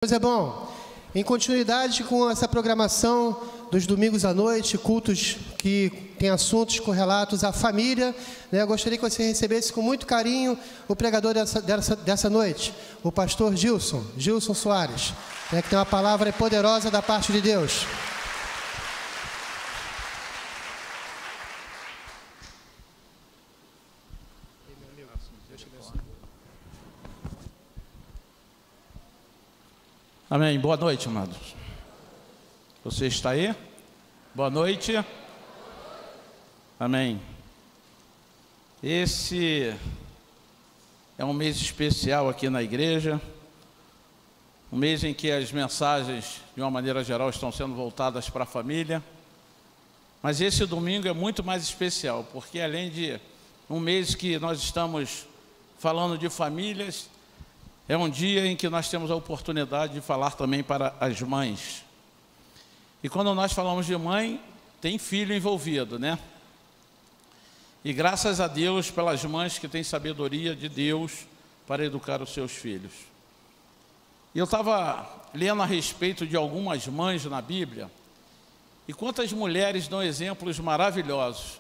Deus é bom. Em continuidade com essa programação dos domingos à noite, cultos que têm assuntos correlatos à família, eu gostaria que você recebesse com muito carinho o pregador dessa noite, o pastor Gilson Soares, que tem uma palavra poderosa da parte de Deus. Amém. Boa noite, amados. Você está aí? Boa noite. Amém. Esse é um mês especial aqui na igreja, um mês em que as mensagens, de uma maneira geral, estão sendo voltadas para a família. Mas esse domingo é muito mais especial, porque além de um mês que nós estamos falando de famílias, é um dia em que nós temos a oportunidade de falar também para as mães. E quando nós falamos de mãe, tem filho envolvido, né? E graças a Deus pelas mães que têm sabedoria de Deus para educar os seus filhos. E eu estava lendo a respeito de algumas mães na Bíblia, e quantas mulheres dão exemplos maravilhosos.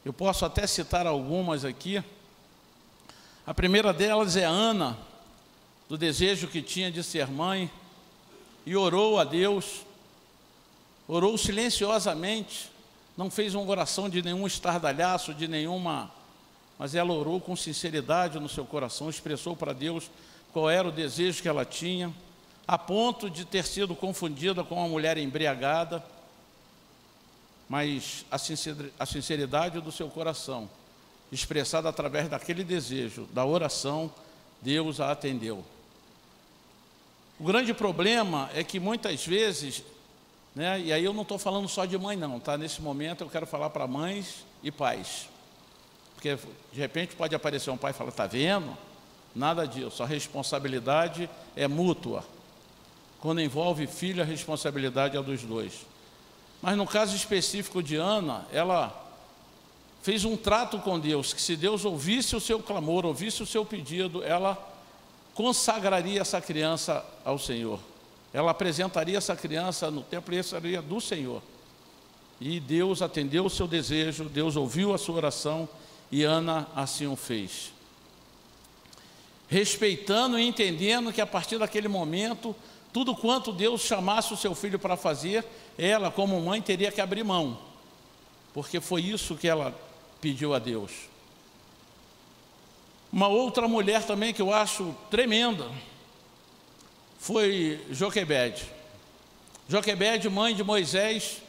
Eu posso até citar algumas aqui. A primeira delas é Ana, do desejo que tinha de ser mãe, e orou a Deus, orou silenciosamente, não fez uma oração de nenhum estardalhaço, mas ela orou com sinceridade no seu coração, expressou para Deus qual era o desejo que ela tinha, a ponto de ter sido confundida com uma mulher embriagada, mas a sinceridade do seu coração, expressada através daquele desejo, da oração, Deus a atendeu. O grande problema é que muitas vezes, e aí eu não estou falando só de mãe não, tá? Nesse momento eu quero falar para mães e pais. Porque de repente pode aparecer um pai e falar, está vendo? Nada disso, a responsabilidade é mútua. Quando envolve filho, a responsabilidade é dos dois. Mas no caso específico de Ana, ela fez um trato com Deus, que se Deus ouvisse o seu clamor, ouvisse o seu pedido, ela consagraria essa criança ao Senhor. Ela apresentaria essa criança no templo e seria do Senhor. E Deus atendeu o seu desejo, Deus ouviu a sua oração e Ana assim o fez. Respeitando e entendendo que a partir daquele momento, tudo quanto Deus chamasse o seu filho para fazer, ela como mãe teria que abrir mão. Porque foi isso que ela pediu a Deus. Uma outra mulher também que eu acho tremenda foi Joquebede. Joquebede, mãe de Moisés,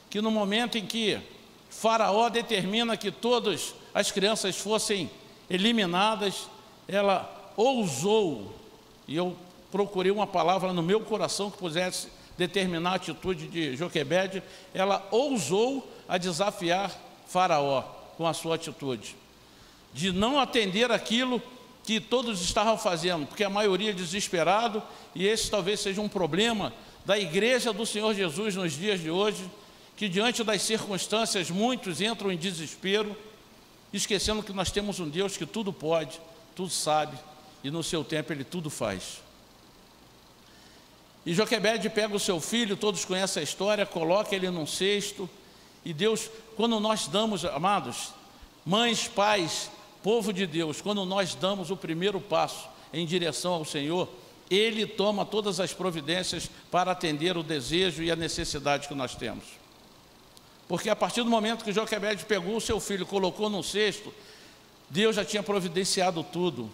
que no momento em que Faraó determina que todas as crianças fossem eliminadas, ela ousou, e eu procurei uma palavra no meu coração que pudesse determinar a atitude de Joquebede, ela ousou a desafiar Faraó com a sua atitude de não atender aquilo que todos estavam fazendo, porque a maioria é desesperado, e esse talvez seja um problema da igreja do Senhor Jesus nos dias de hoje, que diante das circunstâncias muitos entram em desespero, esquecendo que nós temos um Deus que tudo pode, tudo sabe, e no seu tempo Ele tudo faz. E Joquebede pega o seu filho, todos conhecem a história, coloca ele num cesto, e Deus, quando nós damos, amados, mães, pais, povo de Deus, quando nós damos o primeiro passo em direção ao Senhor, Ele toma todas as providências para atender o desejo e a necessidade que nós temos. Porque a partir do momento que Joquebede pegou o seu filho e colocou no cesto, Deus já tinha providenciado tudo.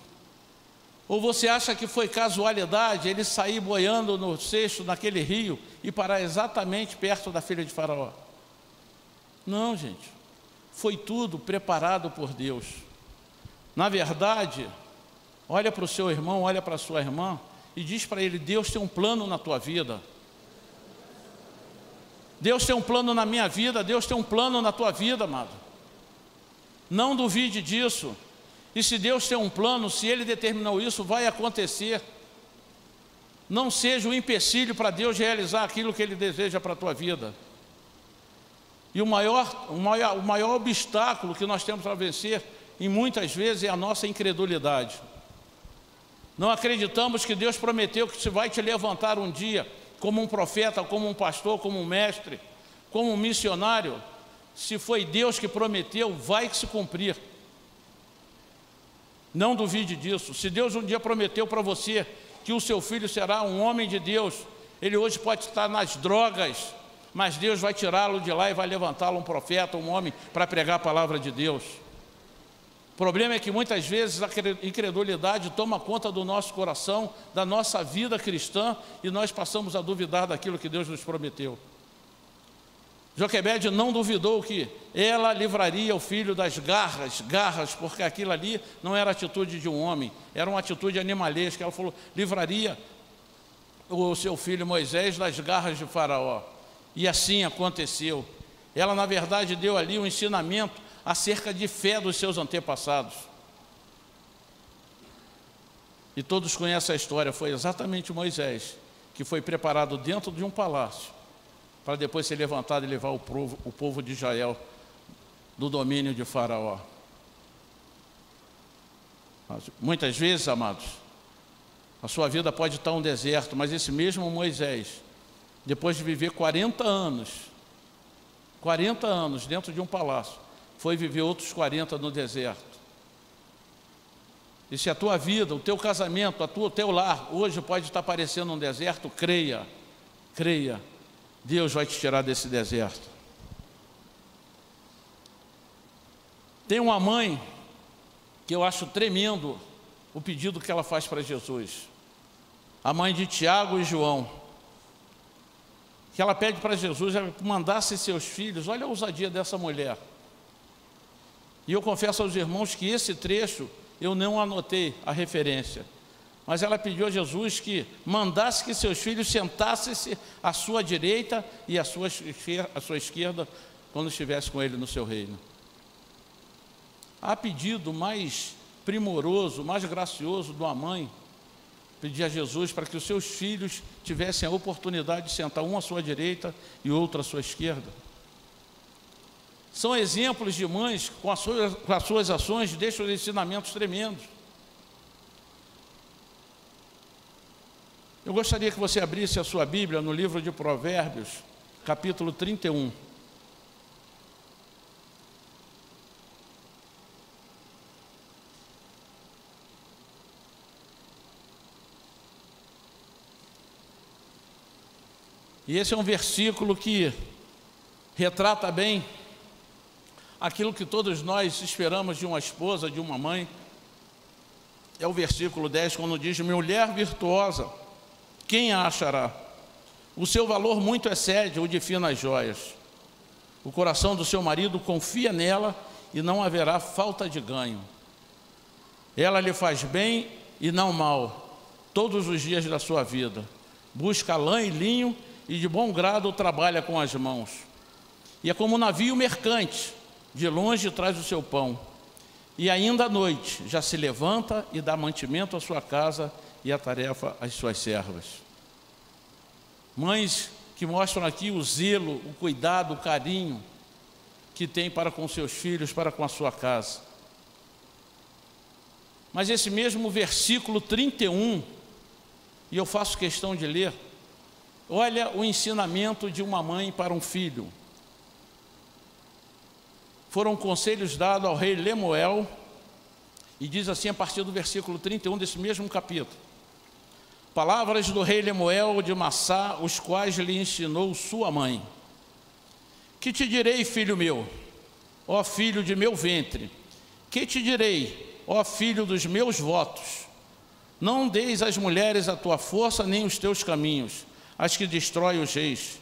Ou você acha que foi casualidade ele sair boiando no cesto, naquele rio, e parar exatamente perto da filha de Faraó? Não, gente. Foi tudo preparado por Deus. Na verdade, olha para o seu irmão, olha para a sua irmã e diz para ele, Deus tem um plano na tua vida. Deus tem um plano na minha vida, Deus tem um plano na tua vida, amado. Não duvide disso. E se Deus tem um plano, se Ele determinou isso, vai acontecer. Não seja um empecilho para Deus realizar aquilo que Ele deseja para a tua vida. E o maior obstáculo que nós temos para vencer, e muitas vezes, é a nossa incredulidade. Não acreditamos que Deus prometeu que vai te levantar um dia como um profeta, como um pastor, como um mestre, como um missionário. Se foi Deus que prometeu, vai se cumprir. Não duvide disso. Se Deus um dia prometeu para você que o seu filho será um homem de Deus, ele hoje pode estar nas drogas, mas Deus vai tirá-lo de lá e vai levantá-lo um profeta, um homem, para pregar a palavra de Deus. O problema é que muitas vezes a incredulidade toma conta do nosso coração, da nossa vida cristã, e nós passamos a duvidar daquilo que Deus nos prometeu. Joquebede não duvidou que ela livraria o filho das garras, porque aquilo ali não era atitude de um homem, era uma atitude animalesca. Ela falou, livraria o seu filho Moisés das garras de Faraó. E assim aconteceu. Ela, na verdade, deu ali um ensinamento acerca de fé dos seus antepassados. E todos conhecem a história. Foi exatamente Moisés que foi preparado dentro de um palácio para depois ser levantado e levar o povo de Israel do domínio de Faraó. Muitas vezes, amados, a sua vida pode estar um deserto, mas esse mesmo Moisés, depois de viver 40 anos dentro de um palácio, foi viver outros 40 no deserto. E se a tua vida, o teu casamento, o teu lar, hoje pode estar parecendo um deserto, creia, Deus vai te tirar desse deserto. Tem uma mãe que eu acho tremendo o pedido que ela faz para Jesus. A mãe de Tiago e João. Que ela pede para Jesus, ela mandasse seus filhos. Olha a ousadia dessa mulher. E eu confesso aos irmãos que esse trecho eu não anotei a referência. Mas ela pediu a Jesus que mandasse que seus filhos sentassem-se à sua direita e à sua esquerda quando estivesse com ele no seu reino. Há pedido mais primoroso, mais gracioso de uma mãe pedir a Jesus para que os seus filhos tivessem a oportunidade de sentar um à sua direita e outro à sua esquerda. São exemplos de mães com as suas ações deixam ensinamentos tremendos. Eu gostaria que você abrisse a sua Bíblia no livro de Provérbios, capítulo 31. E esse é um versículo que retrata bem aquilo que todos nós esperamos de uma esposa, de uma mãe. É o versículo 10, quando diz: mulher virtuosa, quem a achará? O seu valor muito excede o de finas joias. O coração do seu marido confia nela e não haverá falta de ganho. Ela lhe faz bem e não mal, todos os dias da sua vida. Busca lã e linho e de bom grado trabalha com as mãos. E é como um navio mercante, de longe traz o seu pão. E ainda à noite já se levanta e dá mantimento à sua casa e a tarefa às suas servas. Mães que mostram aqui o zelo, o cuidado, o carinho que tem para com seus filhos, para com a sua casa. Mas esse mesmo versículo 31, e eu faço questão de ler, olha o ensinamento de uma mãe para um filho. Foram conselhos dados ao rei Lemuel, e diz assim a partir do versículo 31 desse mesmo capítulo: palavras do rei Lemuel de Massá, os quais lhe ensinou sua mãe. Que te direi, filho meu, ó filho de meu ventre? Que te direi, ó filho dos meus votos? Não deis às mulheres a tua força, nem os teus caminhos, as que destrói os reis.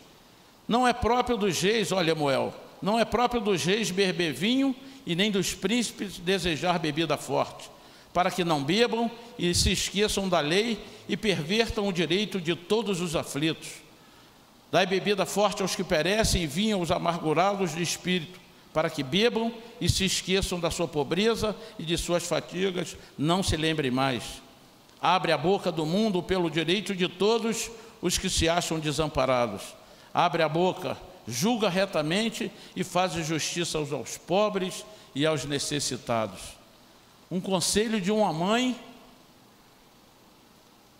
Não é próprio dos reis, ó Lemuel, não é próprio dos reis beber vinho, e nem dos príncipes desejar bebida forte, para que não bebam e se esqueçam da lei e pervertam o direito de todos os aflitos. Dai bebida forte aos que perecem e vinho aos amargurados de espírito, para que bebam e se esqueçam da sua pobreza e de suas fatigas, não se lembrem mais. Abre a boca do mundo pelo direito de todos os que se acham desamparados. Abre a boca, julga retamente e faz justiça aos pobres e aos necessitados. Um conselho de uma mãe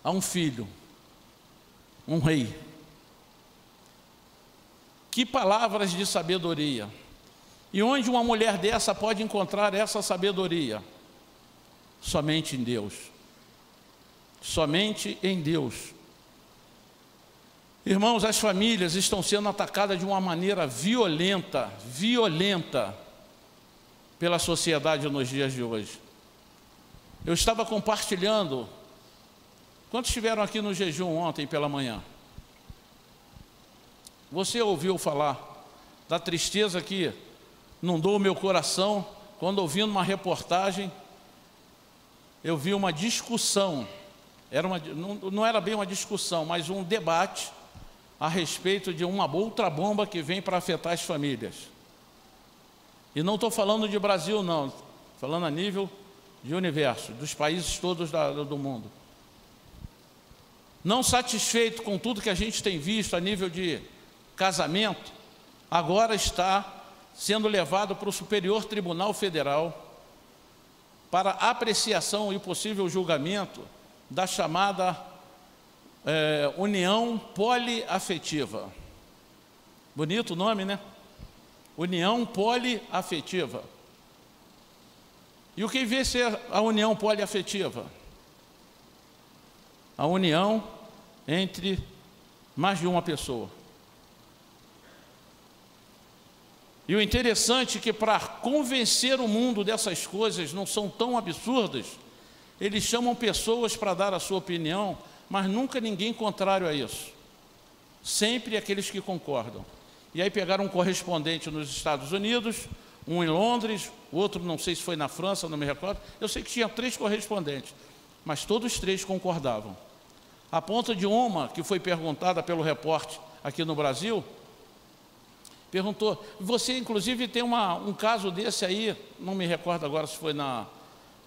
a um filho, um rei. Que palavras de sabedoria! E onde uma mulher dessa pode encontrar essa sabedoria? Somente em Deus. Somente em Deus. Irmãos, as famílias estão sendo atacadas de uma maneira violenta, pela sociedade nos dias de hoje. Eu estava compartilhando. Quantos estiveram aqui no jejum ontem pela manhã? Você ouviu falar da tristeza que inundou o meu coração quando, ouvindo uma reportagem, eu vi uma discussão, não era bem uma discussão, mas um debate a respeito de uma outra bomba que vem para afetar as famílias. E não estou falando de Brasil, não, falando a nível de universo, dos países todos do mundo. Não satisfeito com tudo que a gente tem visto a nível de casamento, agora está sendo levado para o Superior Tribunal Federal para apreciação e possível julgamento da chamada união poliafetiva. Bonito o nome, né? União poliafetiva. E o que vê ser a união poliafetiva? A união entre mais de uma pessoa. E o interessante é que, para convencer o mundo dessas coisas não são tão absurdas, eles chamam pessoas para dar a sua opinião, mas nunca ninguém contrário a isso. Sempre aqueles que concordam. E aí pegaram um correspondente nos Estados Unidos, um em Londres, outro não sei se foi na França, não me recordo. Eu sei que tinha 3 correspondentes, mas todos 3 concordavam. A ponto de uma que foi perguntada pelo repórter aqui no Brasil, perguntou, você inclusive tem um caso desse aí, não me recordo agora se foi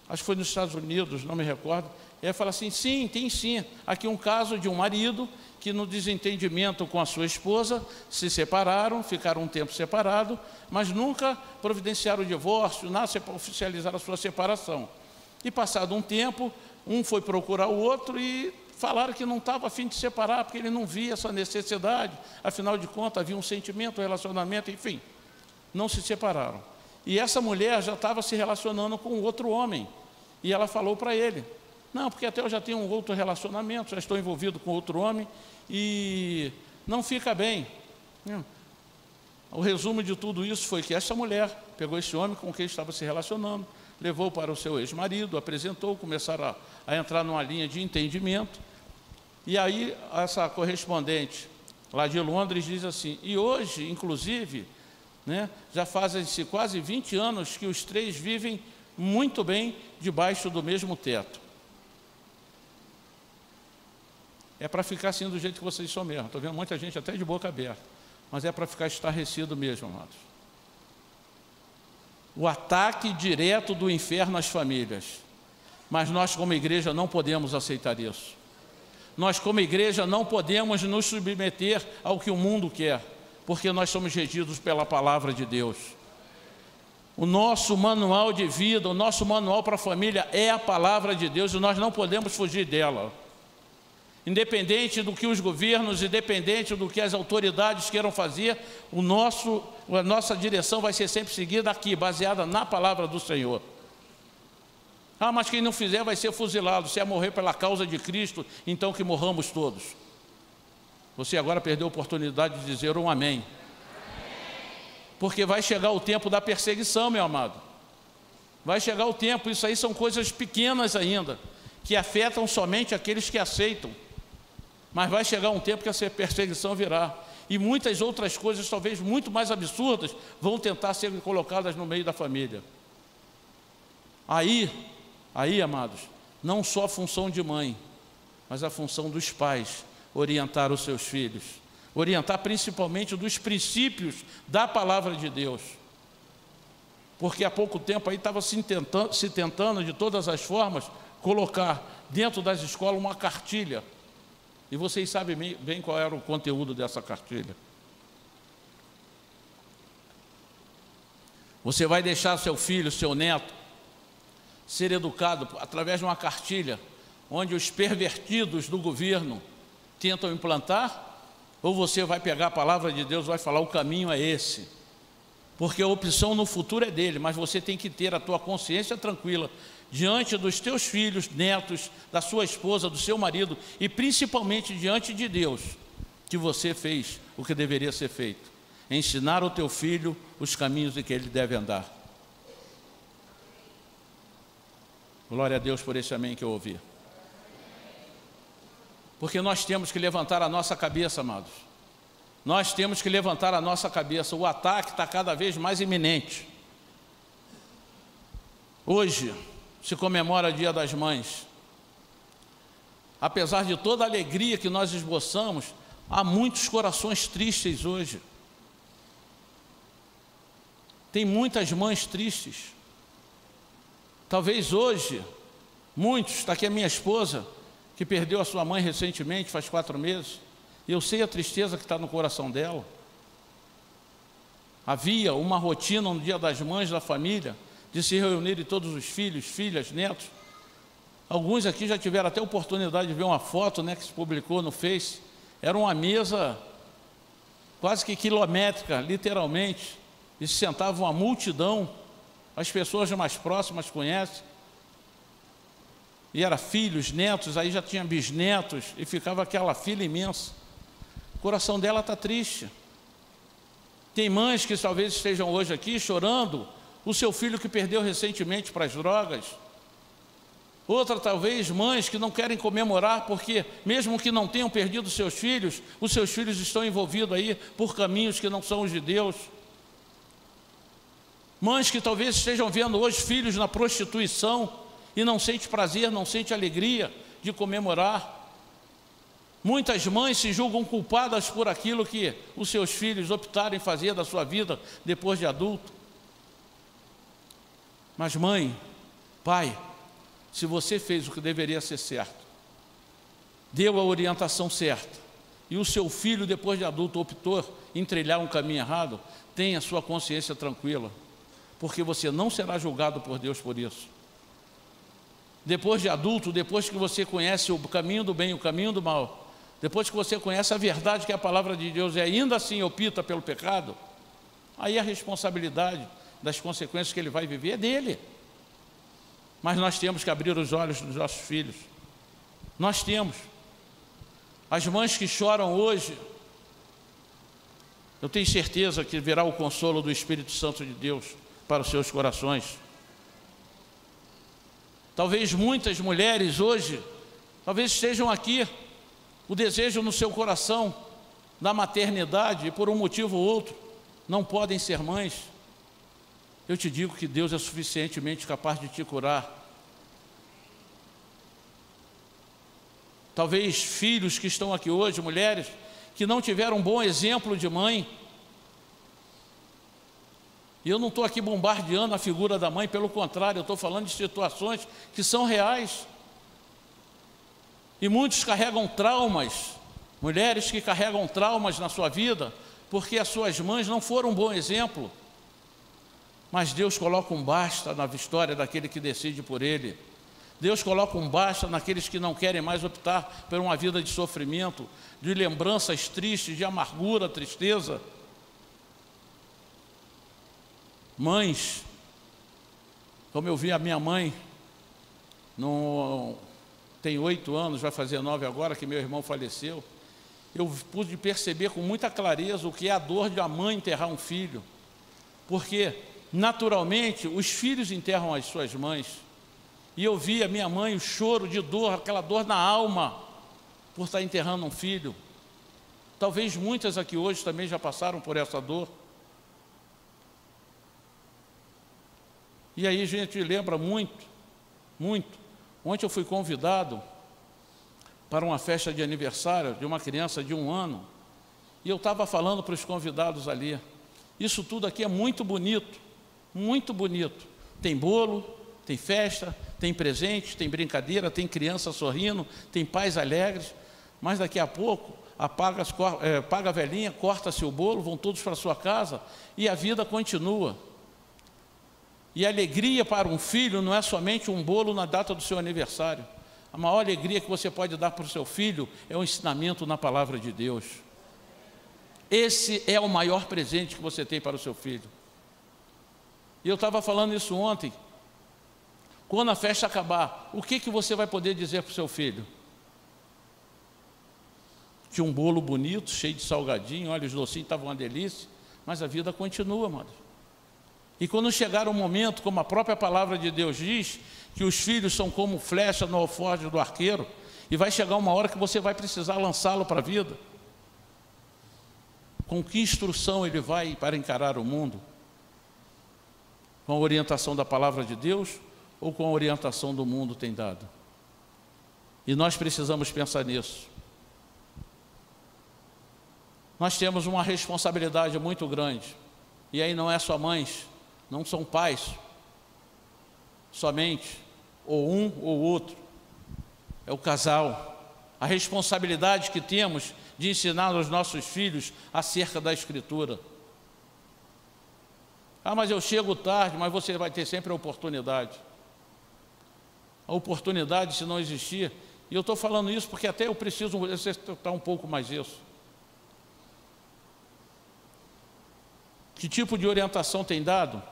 acho que foi nos Estados Unidos, não me recordo. E aí fala assim, sim, tem sim, aqui um caso de um marido que no desentendimento com a sua esposa, se separaram, ficaram um tempo separados, mas nunca providenciaram o divórcio, nada para oficializar a sua separação. E passado um tempo, um foi procurar o outro e falaram que não estava a fim de separar, porque ele não via essa necessidade, afinal de contas havia um sentimento, um relacionamento, enfim, não se separaram. E essa mulher já estava se relacionando com outro homem, e ela falou para ele, não, porque até eu já tenho um outro relacionamento, já estou envolvido com outro homem, e não fica bem. O resumo de tudo isso foi que essa mulher pegou esse homem com quem estava se relacionando, levou para o seu ex-marido, apresentou, começaram a entrar numa linha de entendimento. E aí essa correspondente lá de Londres diz assim, e hoje, inclusive, já fazem-se quase 20 anos que os 3 vivem muito bem debaixo do mesmo teto. É para ficar assim do jeito que vocês são mesmo. Estou vendo muita gente até de boca aberta, mas é para ficar estarrecido mesmo, amados. O ataque direto do inferno às famílias. Mas nós, como igreja, não podemos aceitar isso. Nós, como igreja, não podemos nos submeter ao que o mundo quer, porque nós somos regidos pela palavra de Deus. O nosso manual de vida, o nosso manual para a família é a palavra de Deus e nós não podemos fugir dela. Independente do que os governos, independente do que as autoridades queiram fazer, a nossa direção vai ser sempre seguida aqui, baseada na palavra do Senhor. Ah, mas quem não fizer vai ser fuzilado. Se é morrer pela causa de Cristo, então que morramos todos. Você agora perdeu a oportunidade de dizer um amém. Porque vai chegar o tempo da perseguição, meu amado. Vai chegar o tempo, isso aí são coisas pequenas ainda, que afetam somente aqueles que aceitam. Mas vai chegar um tempo que essa perseguição virá. E muitas outras coisas, talvez muito mais absurdas, vão tentar ser colocadas no meio da família. Aí, amados, não só a função de mãe, mas a função dos pais, orientar os seus filhos. Orientar principalmente dos princípios da palavra de Deus. Porque há pouco tempo aí estava se tentando de todas as formas colocar dentro das escolas uma cartilha. E vocês sabem bem qual era o conteúdo dessa cartilha. Você vai deixar seu filho, seu neto, ser educado através de uma cartilha, onde os pervertidos do governo tentam implantar, ou você vai pegar a palavra de Deus e vai falar: o caminho é esse? Porque a opção no futuro é dele, mas você tem que ter a tua consciência tranquila diante dos teus filhos, netos, da sua esposa, do seu marido e principalmente diante de Deus, que você fez o que deveria ser feito: ensinar ao teu filho os caminhos em que ele deve andar. Glória a Deus por esse amém que eu ouvi. Porque nós temos que levantar a nossa cabeça, amados. Nós temos que levantar a nossa cabeça. O ataque está cada vez mais iminente. Hoje se comemora o Dia das Mães. Apesar de toda a alegria que nós esboçamos, há muitos corações tristes hoje. Tem muitas mães tristes. Talvez hoje, muitos, está aqui a minha esposa, que perdeu a sua mãe recentemente, faz 4 meses, e eu sei a tristeza que está no coração dela. Havia uma rotina no Dia das Mães da família, de se reunirem todos os filhos, filhas, netos. Alguns aqui já tiveram até a oportunidade de ver uma foto, né, que se publicou no Face. Era uma mesa quase que quilométrica, literalmente, e se sentava uma multidão. As pessoas mais próximas conhecem. E era filhos, netos, aí já tinha bisnetos, e ficava aquela fila imensa. O coração dela está triste. Tem mães que talvez estejam hoje aqui chorando o seu filho que perdeu recentemente para as drogas. Outra, talvez, mães que não querem comemorar porque, mesmo que não tenham perdido seus filhos, os seus filhos estão envolvidos aí por caminhos que não são os de Deus. Mães que talvez estejam vendo hoje filhos na prostituição e não sente prazer, não sente alegria de comemorar. Muitas mães se julgam culpadas por aquilo que os seus filhos optaram em fazer da sua vida depois de adulto. Mas mãe, pai, se você fez o que deveria ser certo, deu a orientação certa, e o seu filho depois de adulto optou em trilhar um caminho errado, tenha sua consciência tranquila, porque você não será julgado por Deus por isso. Depois de adulto, depois que você conhece o caminho do bem e o caminho do mal, depois que você conhece a verdade que é a palavra de Deus e ainda assim opta pelo pecado, aí a responsabilidade das consequências que ele vai viver é dele. Mas nós temos que abrir os olhos dos nossos filhos. Nós temos. As mães que choram hoje, eu tenho certeza que virá o consolo do Espírito Santo de Deus para os seus corações. Talvez muitas mulheres hoje, talvez estejam aqui, o desejo no seu coração da maternidade, e por um motivo ou outro, não podem ser mães. Eu te digo que Deus é suficientemente capaz de te curar. Talvez filhos que estão aqui hoje, mulheres, que não tiveram um bom exemplo de mãe. E eu não estou aqui bombardeando a figura da mãe, pelo contrário, eu estou falando de situações que são reais. E muitos carregam traumas, mulheres que carregam traumas na sua vida, porque as suas mães não foram um bom exemplo. Mas Deus coloca um basta na história daquele que decide por ele. Deus coloca um basta naqueles que não querem mais optar por uma vida de sofrimento, de lembranças tristes, de amargura, tristeza. Mães, como eu vi a minha mãe, tem 8 anos, vai fazer 9 agora, que meu irmão faleceu, eu pude perceber com muita clareza o que é a dor de a mãe enterrar um filho, porque naturalmente os filhos enterram as suas mães, e eu vi a minha mãe, o choro de dor, aquela dor na alma, por estar enterrando um filho. Talvez muitas aqui hoje também já passaram por essa dor. E aí a gente lembra muito, muito. Ontem eu fui convidado para uma festa de aniversário de uma criança de 1 ano, e eu estava falando para os convidados ali, isso tudo aqui é muito bonito, muito bonito. Tem bolo, tem festa, tem presente, tem brincadeira, tem criança sorrindo, tem pais alegres, mas daqui a pouco paga a velhinha, corta-se o bolo, vão todos para a sua casa e a vida continua. E a alegria para um filho não é somente um bolo na data do seu aniversário. A maior alegria que você pode dar para o seu filho é o ensinamento na palavra de Deus. Esse é o maior presente que você tem para o seu filho. E eu estava falando isso ontem. Quando a festa acabar, o que você vai poder dizer para o seu filho? Tinha um bolo bonito, cheio de salgadinho, olha, os docinhos estavam uma delícia, mas a vida continua, amados. E quando chegar o momento, como a própria palavra de Deus diz, que os filhos são como flecha no alforje do arqueiro, e vai chegar uma hora que você vai precisar lançá-lo para a vida. Com que instrução ele vai para encarar o mundo? Com a orientação da palavra de Deus ou com a orientação do mundo tem dado? E nós precisamos pensar nisso. Nós temos uma responsabilidade muito grande. E aí não é só mães, não são pais somente, ou um ou outro. É o casal. A responsabilidade que temos de ensinar aos nossos filhos acerca da Escritura. Ah, mas eu chego tarde, mas você vai ter sempre a oportunidade. A oportunidade, se não existir, e eu estou falando isso porque até eu preciso exercitar um pouco mais isso. Que tipo de orientação tem dado?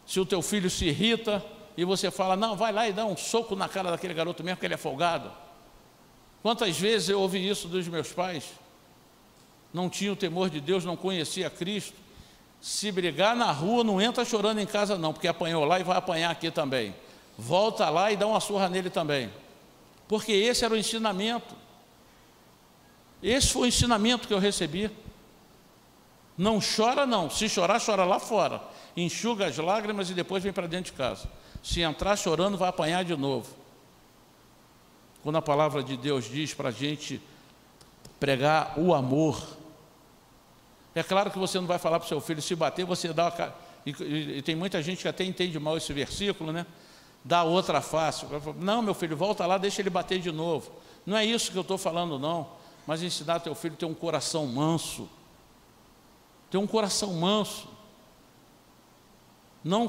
Se o teu filho se irrita e você fala, não, vai lá e dá um soco na cara daquele garoto mesmo que ele é folgado. Quantas vezes eu ouvi isso dos meus pais? Não tinha o temor de Deus, não conhecia Cristo. Se brigar na rua, não entra chorando em casa não, porque apanhou lá e vai apanhar aqui também. Volta lá e dá uma surra nele também. Porque esse era o ensinamento. Esse foi o ensinamento que eu recebi. Não chora não, se chorar, chora lá fora. Enxuga as lágrimas e depois vem para dentro de casa. Se entrar chorando, vai apanhar de novo. Quando a palavra de Deus diz para a gente pregar o amor, é claro que você não vai falar para o seu filho, se bater, você dá uma... E tem muita gente que até entende mal esse versículo, né? Dá outra face. Não, meu filho, volta lá, deixa ele bater de novo. Não é isso que eu estou falando, não. Mas ensinar teu filho a ter um coração manso. Ter um coração manso. Não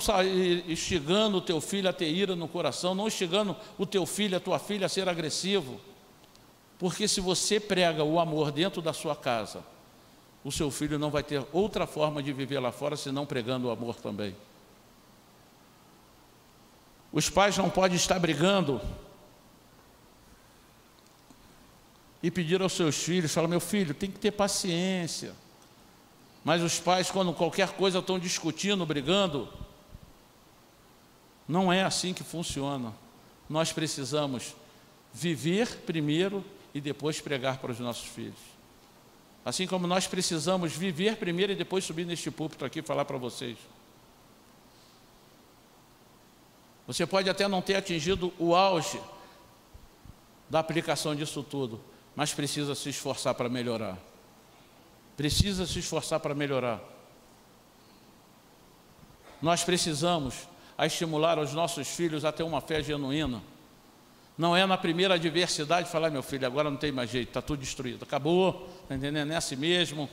instigando o teu filho a ter ira no coração, não instigando o teu filho, a tua filha a ser agressivo. Porque se você prega o amor dentro da sua casa, o seu filho não vai ter outra forma de viver lá fora, senão pregando o amor também. Os pais não podem estar brigando e pedir aos seus filhos, falar, meu filho, tem que ter paciência. Mas os pais, quando qualquer coisa estão discutindo, brigando, não é assim que funciona. Nós precisamos viver primeiro e depois pregar para os nossos filhos. Assim como nós precisamos viver primeiro e depois subir neste púlpito aqui e falar para vocês. Você pode até não ter atingido o auge da aplicação disso tudo, mas precisa se esforçar para melhorar. Precisa se esforçar para melhorar. Nós precisamos estimular os nossos filhos a ter uma fé genuína. Não é na primeira adversidade falar, meu filho, agora não tem mais jeito, está tudo destruído, acabou, está entendendo? É assim mesmo,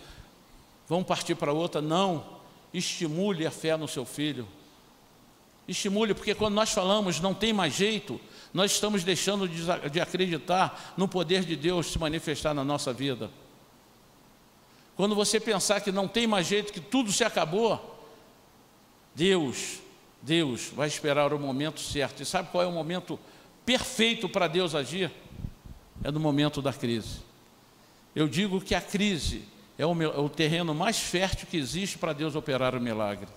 vamos partir para outra. Não, estimule a fé no seu filho. Estimule, porque quando nós falamos não tem mais jeito, nós estamos deixando de acreditar no poder de Deus se manifestar na nossa vida. Quando você pensar que não tem mais jeito, que tudo se acabou, Deus vai esperar o momento certo. E sabe qual é o momento perfeito para Deus agir? É no momento da crise. Eu digo que a crise é o terreno mais fértil que existe para Deus operar o milagre.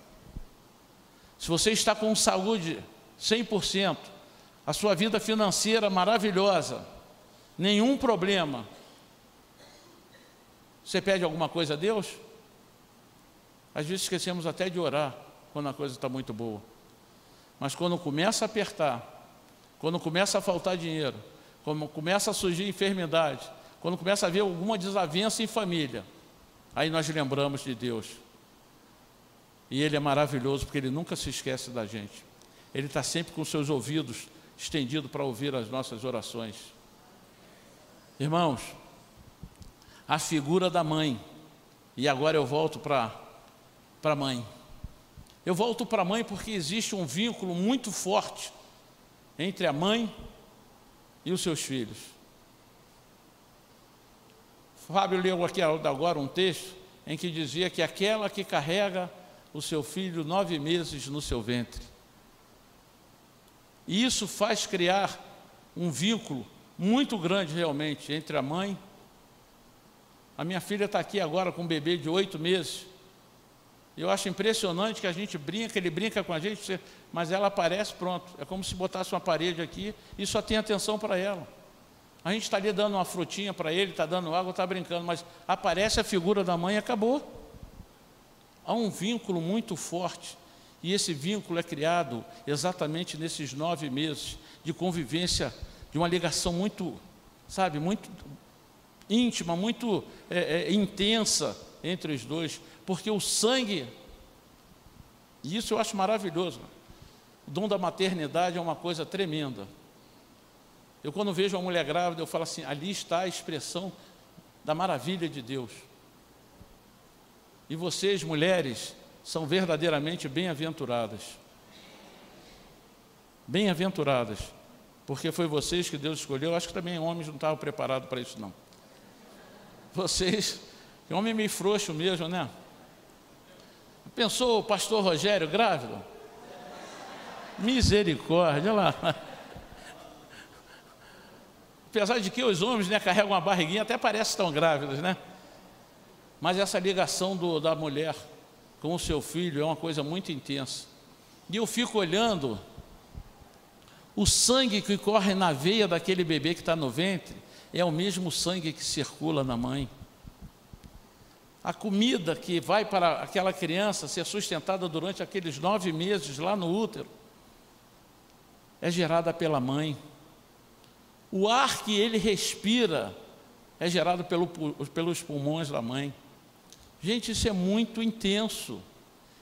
Se você está com saúde 100%, a sua vida financeira maravilhosa, nenhum problema, você pede alguma coisa a Deus? Às vezes esquecemos até de orar quando a coisa está muito boa. Mas quando começa a apertar, quando começa a faltar dinheiro, quando começa a surgir enfermidade, quando começa a haver alguma desavença em família, aí nós lembramos de Deus. E Ele é maravilhoso porque Ele nunca se esquece da gente. Ele está sempre com seus ouvidos estendidos para ouvir as nossas orações. Irmãos, a figura da mãe, e agora eu volto para a mãe. Eu volto para a mãe porque existe um vínculo muito forte entre a mãe e os seus filhos. Fábio leu aqui agora um texto em que dizia que aquela que carrega o seu filho 9 meses no seu ventre. E isso faz criar um vínculo muito grande realmente entre a mãe. A minha filha está aqui agora com um bebê de 8 meses. Eu acho impressionante que a gente brinca, ele brinca com a gente, mas ela aparece, pronto. É como se botasse uma parede aqui e só tem atenção para ela. A gente está ali dando uma frutinha para ele, está dando água, está brincando, mas aparece a figura da mãe e acabou. Há um vínculo muito forte, e esse vínculo é criado exatamente nesses 9 meses de convivência, de uma ligação muito, sabe, muito íntima, muito intensa entre os dois, porque o sangue, e isso eu acho maravilhoso, o dom da maternidade é uma coisa tremenda. Eu, quando vejo uma mulher grávida, eu falo assim, ali está a expressão da maravilha de Deus. E vocês, mulheres, são verdadeiramente bem-aventuradas. Bem-aventuradas, porque foi vocês que Deus escolheu. Eu acho que também homens não estavam preparados para isso, não. Vocês, homem meio frouxo mesmo, né? Pensou o pastor Rogério grávido? Misericórdia, olha lá. Apesar de que os homens, né, carregam uma barriguinha, até parecem tão grávidos, né? Mas essa ligação da mulher com o seu filho é uma coisa muito intensa. E eu fico olhando o sangue que corre na veia daquele bebê que está no ventre, é o mesmo sangue que circula na mãe. A comida que vai para aquela criança ser sustentada durante aqueles 9 meses lá no útero, é gerada pela mãe. O ar que ele respira é gerado pelos pulmões da mãe. Gente, isso é muito intenso.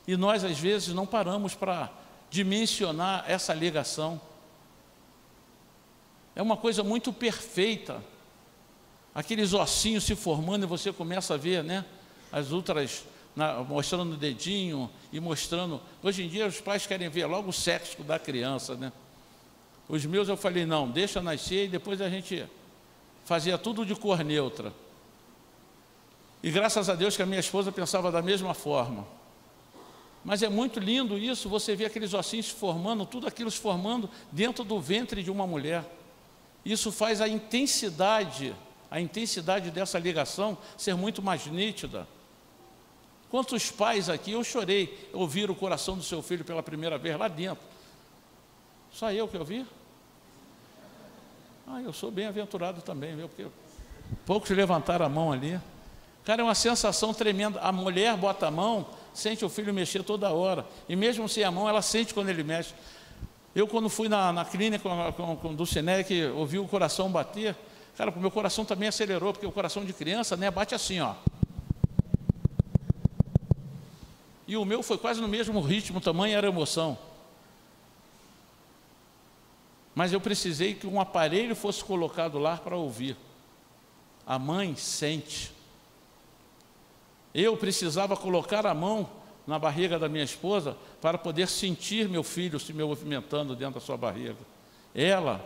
E nós, às vezes, não paramos para dimensionar essa ligação. É uma coisa muito perfeita. Aqueles ossinhos se formando e você começa a ver, né, as outras mostrando o dedinho e mostrando. Hoje em dia os pais querem ver logo o sexo da criança, né? Os meus eu falei, não, deixa nascer e depois a gente fazia tudo de cor neutra. E graças a Deus que a minha esposa pensava da mesma forma. Mas é muito lindo isso, você vê aqueles ossinhos se formando, tudo aquilo se formando dentro do ventre de uma mulher. Isso faz a intensidade dessa ligação ser muito mais nítida. Quantos pais aqui, eu chorei, ouvir o coração do seu filho pela primeira vez lá dentro. Só eu que ouvi? Eu sou bem-aventurado também, viu? Porque poucos levantaram a mão ali. Cara, é uma sensação tremenda. A mulher bota a mão, sente o filho mexer toda hora. E mesmo sem a mão, ela sente quando ele mexe. Eu, quando fui na clínica com o Dulcinea, que ouvi o coração bater, cara, o meu coração também acelerou, porque o coração de criança, né, bate assim, ó. E o meu foi quase no mesmo ritmo, tamanho era a emoção. Mas eu precisei que um aparelho fosse colocado lá para ouvir. A mãe sente. Eu precisava colocar a mão na barriga da minha esposa para poder sentir meu filho se movimentando dentro da sua barriga. Ela,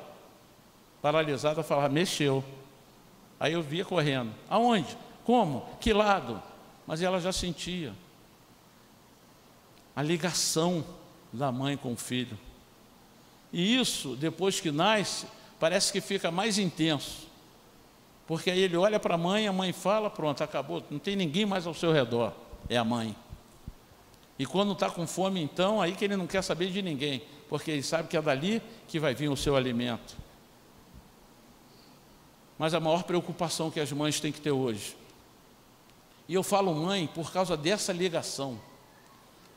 paralisada, falava, mexeu. Aí eu via correndo. Aonde? Como? Que lado? Mas ela já sentia. A ligação da mãe com o filho. E isso, depois que nasce, parece que fica mais intenso. Porque aí ele olha para a mãe fala, pronto, acabou, não tem ninguém mais ao seu redor, é a mãe. E quando está com fome, então, aí que ele não quer saber de ninguém, porque ele sabe que é dali que vai vir o seu alimento. Mas a maior preocupação que as mães têm que ter hoje, e eu falo mãe por causa dessa ligação,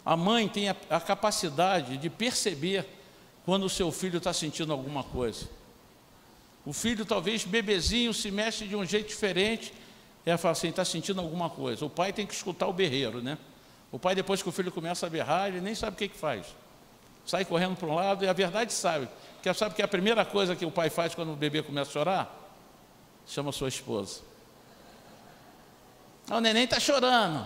a mãe tem a capacidade de perceber quando o seu filho está sentindo alguma coisa. O filho, talvez bebezinho, se mexe de um jeito diferente, e ela fala assim, está sentindo alguma coisa. O pai tem que escutar o berreiro, né? O pai, depois que o filho começa a berrar, ele nem sabe o que faz. Sai correndo para um lado, e a verdade sabe. Porque sabe que a primeira coisa que o pai faz quando o bebê começa a chorar? Chama a sua esposa. O neném está chorando.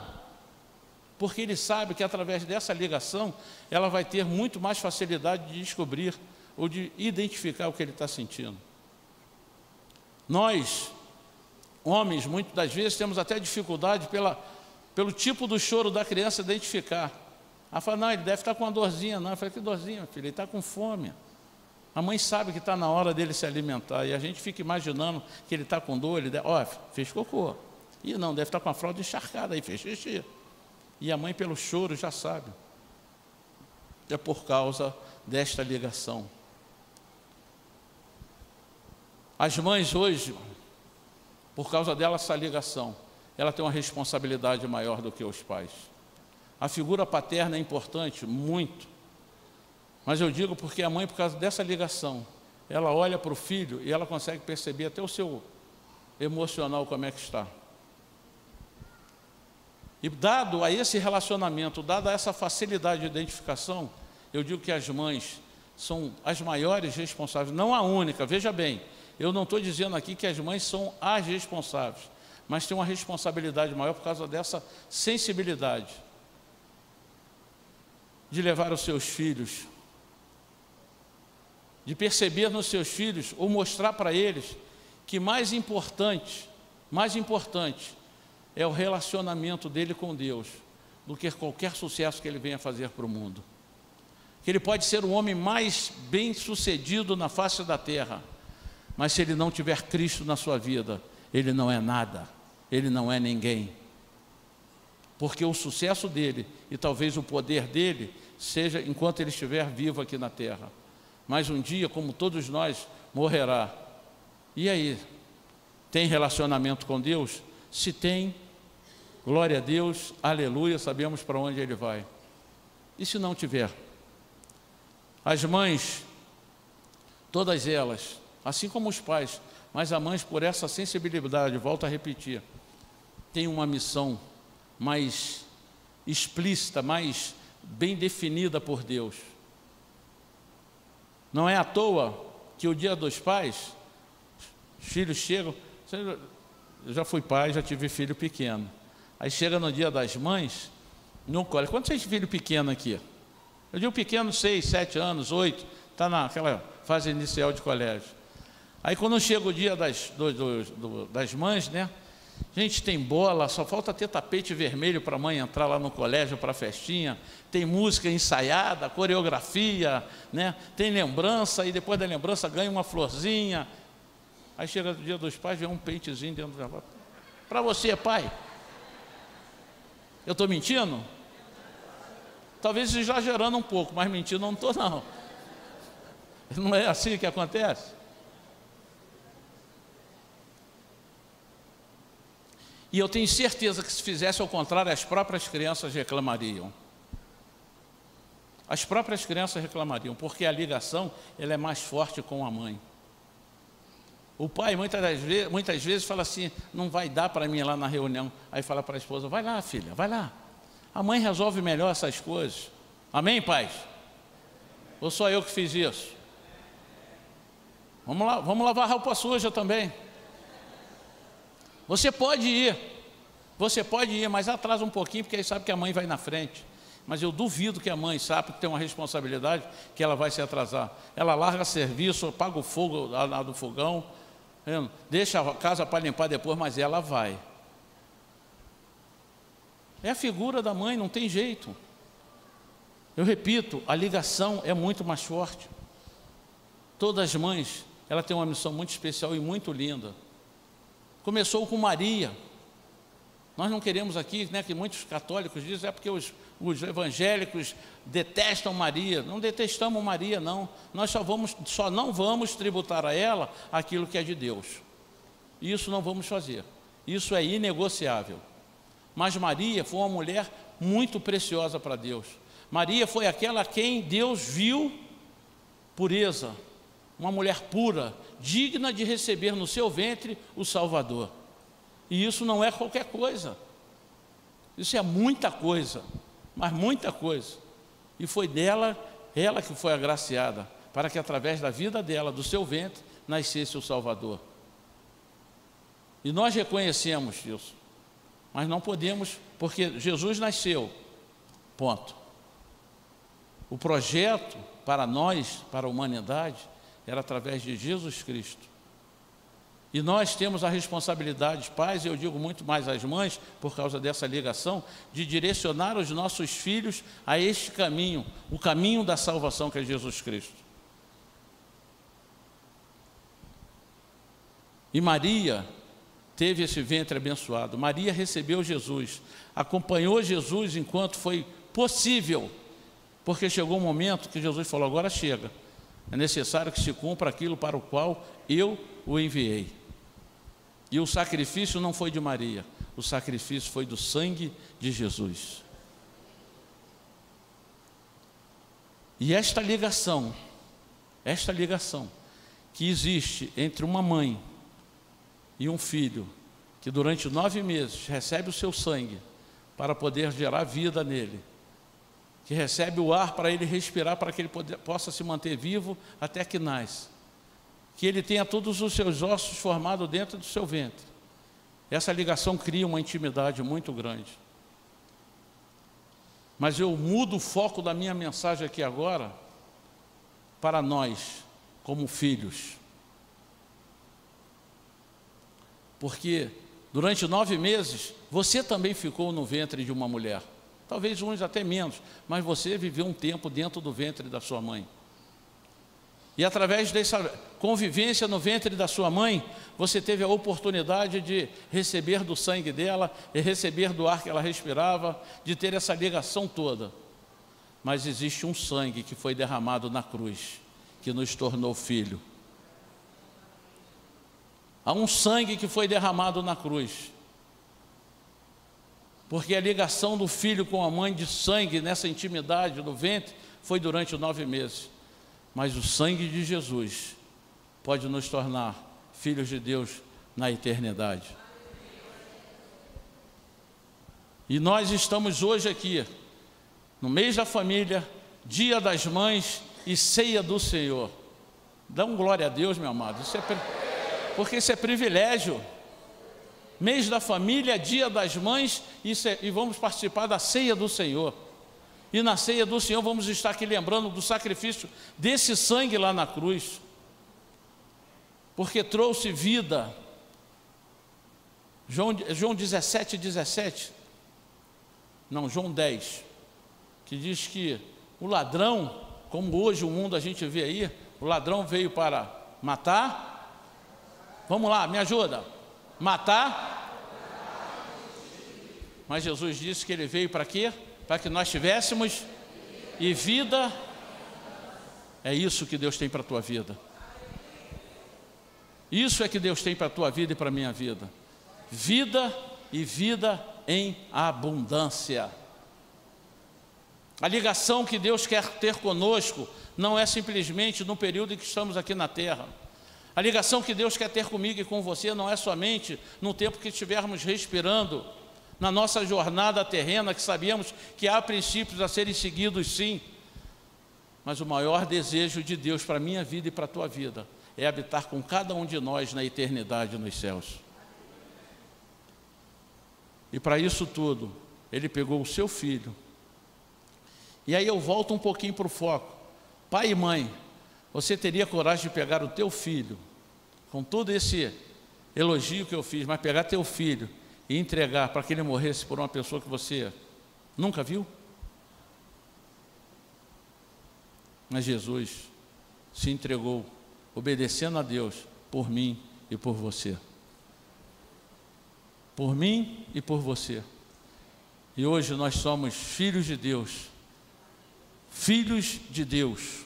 Porque ele sabe que através dessa ligação, ela vai ter muito mais facilidade de descobrir ou de identificar o que ele está sentindo. Nós, homens, muitas das vezes temos até dificuldade pelo tipo do choro da criança identificar. Ela fala, não, ele deve estar com uma dorzinha. Não, eu falei, que dorzinha, filho? Ele está com fome. A mãe sabe que está na hora dele se alimentar, e a gente fica imaginando que ele está com dor, fez cocô. E não, deve estar com a fralda encharcada, aí fez xixi. E a mãe, pelo choro, já sabe. É por causa desta ligação. As mães hoje, por causa dessa ligação, ela tem uma responsabilidade maior do que os pais. A figura paterna é importante, muito. Mas eu digo porque a mãe, por causa dessa ligação, ela olha para o filho e ela consegue perceber até o seu emocional como é que está. E dado a esse relacionamento, dado a essa facilidade de identificação, eu digo que as mães são as maiores responsáveis, não a única, veja bem, eu não estou dizendo aqui que as mães são as responsáveis, mas tem uma responsabilidade maior por causa dessa sensibilidade de levar os seus filhos, de perceber nos seus filhos, ou mostrar para eles que mais importante é o relacionamento dele com Deus, do que qualquer sucesso que ele venha fazer para o mundo. Que ele pode ser o homem mais bem sucedido na face da terra, mas se ele não tiver Cristo na sua vida, ele não é nada, ele não é ninguém. Porque o sucesso dele, e talvez o poder dele, seja enquanto ele estiver vivo aqui na terra. Mas um dia, como todos nós, morrerá. E aí? Tem relacionamento com Deus? Se tem, glória a Deus, aleluia, sabemos para onde ele vai. E se não tiver? As mães, todas elas, assim como os pais, mas as mães, por essa sensibilidade, volto a repetir, têm uma missão mais explícita, mais bem definida por Deus. Não é à toa que o dia dos pais, os filhos chegam, eu já fui pai, já tive filho pequeno, aí chega no dia das mães, no colégio, quantos tem filho pequeno aqui? Eu digo pequeno, 6, 7 anos, 8, está naquela fase inicial de colégio. Aí quando chega o dia das mães, né? Gente, tem bola, só falta ter tapete vermelho para a mãe entrar lá no colégio para a festinha, tem música ensaiada, coreografia, né? Tem lembrança, e depois da lembrança ganha uma florzinha. Aí chega o dia dos pais, vem um pentezinho dentro da bola. Para você, pai. Eu estou mentindo? Talvez exagerando um pouco, mas mentindo não estou não. Não é assim que acontece? E eu tenho certeza que se fizesse ao contrário, as próprias crianças reclamariam. As próprias crianças reclamariam, porque a ligação ela é mais forte com a mãe. O pai muitas vezes fala assim, não vai dar para mim ir lá na reunião. Aí fala para a esposa, vai lá filha, vai lá. A mãe resolve melhor essas coisas. Amém, pais? Ou só eu que fiz isso? Vamos lá, vamos lavar a roupa suja também. Você pode ir, mas atrasa um pouquinho, porque aí sabe que a mãe vai na frente. Mas eu duvido que a mãe sabe que tem uma responsabilidade, que ela vai se atrasar. Ela larga serviço, apaga o fogo lá do fogão, deixa a casa para limpar depois, mas ela vai. É a figura da mãe, não tem jeito. Eu repito, a ligação é muito mais forte. Todas as mães, ela tem uma missão muito especial e muito linda. Começou com Maria. Nós não queremos aqui, né, que muitos católicos dizem, é porque os evangélicos detestam Maria. Não detestamos Maria, não. Nós só não vamos tributar a ela aquilo que é de Deus. Isso não vamos fazer. Isso é inegociável. Mas Maria foi uma mulher muito preciosa para Deus. Maria foi aquela a quem Deus viu pureza. Uma mulher pura, digna de receber no seu ventre o Salvador. E isso não é qualquer coisa. Isso é muita coisa, mas muita coisa. E foi dela, ela que foi agraciada, para que através da vida dela, do seu ventre, nascesse o Salvador. E nós reconhecemos isso, mas não podemos, porque Jesus nasceu, ponto. O projeto para nós, para a humanidade, era através de Jesus Cristo. E nós temos a responsabilidade, pais, e eu digo muito mais às mães, por causa dessa ligação, de direcionar os nossos filhos a este caminho, o caminho da salvação, que é Jesus Cristo. E Maria teve esse ventre abençoado. Maria recebeu Jesus, acompanhou Jesus enquanto foi possível, porque chegou um momento que Jesus falou: agora chega, é necessário que se cumpra aquilo para o qual eu o enviei. E o sacrifício não foi de Maria, o sacrifício foi do sangue de Jesus. E esta ligação que existe entre uma mãe e um filho, que durante 9 meses recebe o seu sangue para poder gerar vida nele, que recebe o ar para ele respirar, para que ele possa se manter vivo até que nasce, que ele tenha todos os seus ossos formados dentro do seu ventre. Essa ligação cria uma intimidade muito grande. Mas eu mudo o foco da minha mensagem aqui agora para nós, como filhos. Porque durante 9 meses, você também ficou no ventre de uma mulher. Talvez uns até menos, mas você viveu um tempo dentro do ventre da sua mãe. E através dessa convivência no ventre da sua mãe, você teve a oportunidade de receber do sangue dela, e receber do ar que ela respirava, de ter essa ligação toda. Mas existe um sangue que foi derramado na cruz, que nos tornou filho. Há um sangue que foi derramado na cruz. Porque a ligação do filho com a mãe de sangue, nessa intimidade do ventre, foi durante 9 meses. Mas o sangue de Jesus pode nos tornar filhos de Deus na eternidade. E nós estamos hoje aqui, no mês da família, dia das mães e ceia do Senhor. Dá um glória a Deus, meu amado, porque isso é privilégio. Mês da família, dia das mães, e vamos participar da ceia do Senhor. E na ceia do Senhor vamos estar aqui lembrando do sacrifício desse sangue lá na cruz, porque trouxe vida. João 17, não, João 10, que diz que o ladrão, como hoje o mundo a gente vê aí, o ladrão veio para matar, vamos lá, me ajuda, matar, mas Jesus disse que ele veio para quê? Para que nós tivéssemos e vida. É isso que Deus tem para a tua vida. Isso é que Deus tem para a tua vida e para a minha vida. Vida e vida em abundância. A ligação que Deus quer ter conosco não é simplesmente no período em que estamos aqui na terra. A ligação que Deus quer ter comigo e com você não é somente no tempo que estivermos respirando, na nossa jornada terrena, que sabemos que há princípios a serem seguidos, sim. Mas o maior desejo de Deus para a minha vida e para a tua vida é habitar com cada um de nós na eternidade nos céus. E para isso tudo, Ele pegou o seu filho. E aí eu volto um pouquinho para o foco. Pai e mãe, você teria coragem de pegar o teu filho, com todo esse elogio que eu fiz, mas pegar teu filho e entregar para que ele morresse por uma pessoa que você nunca viu? Mas Jesus se entregou, obedecendo a Deus, por mim e por você. Por mim e por você. E hoje nós somos filhos de Deus. Filhos de Deus.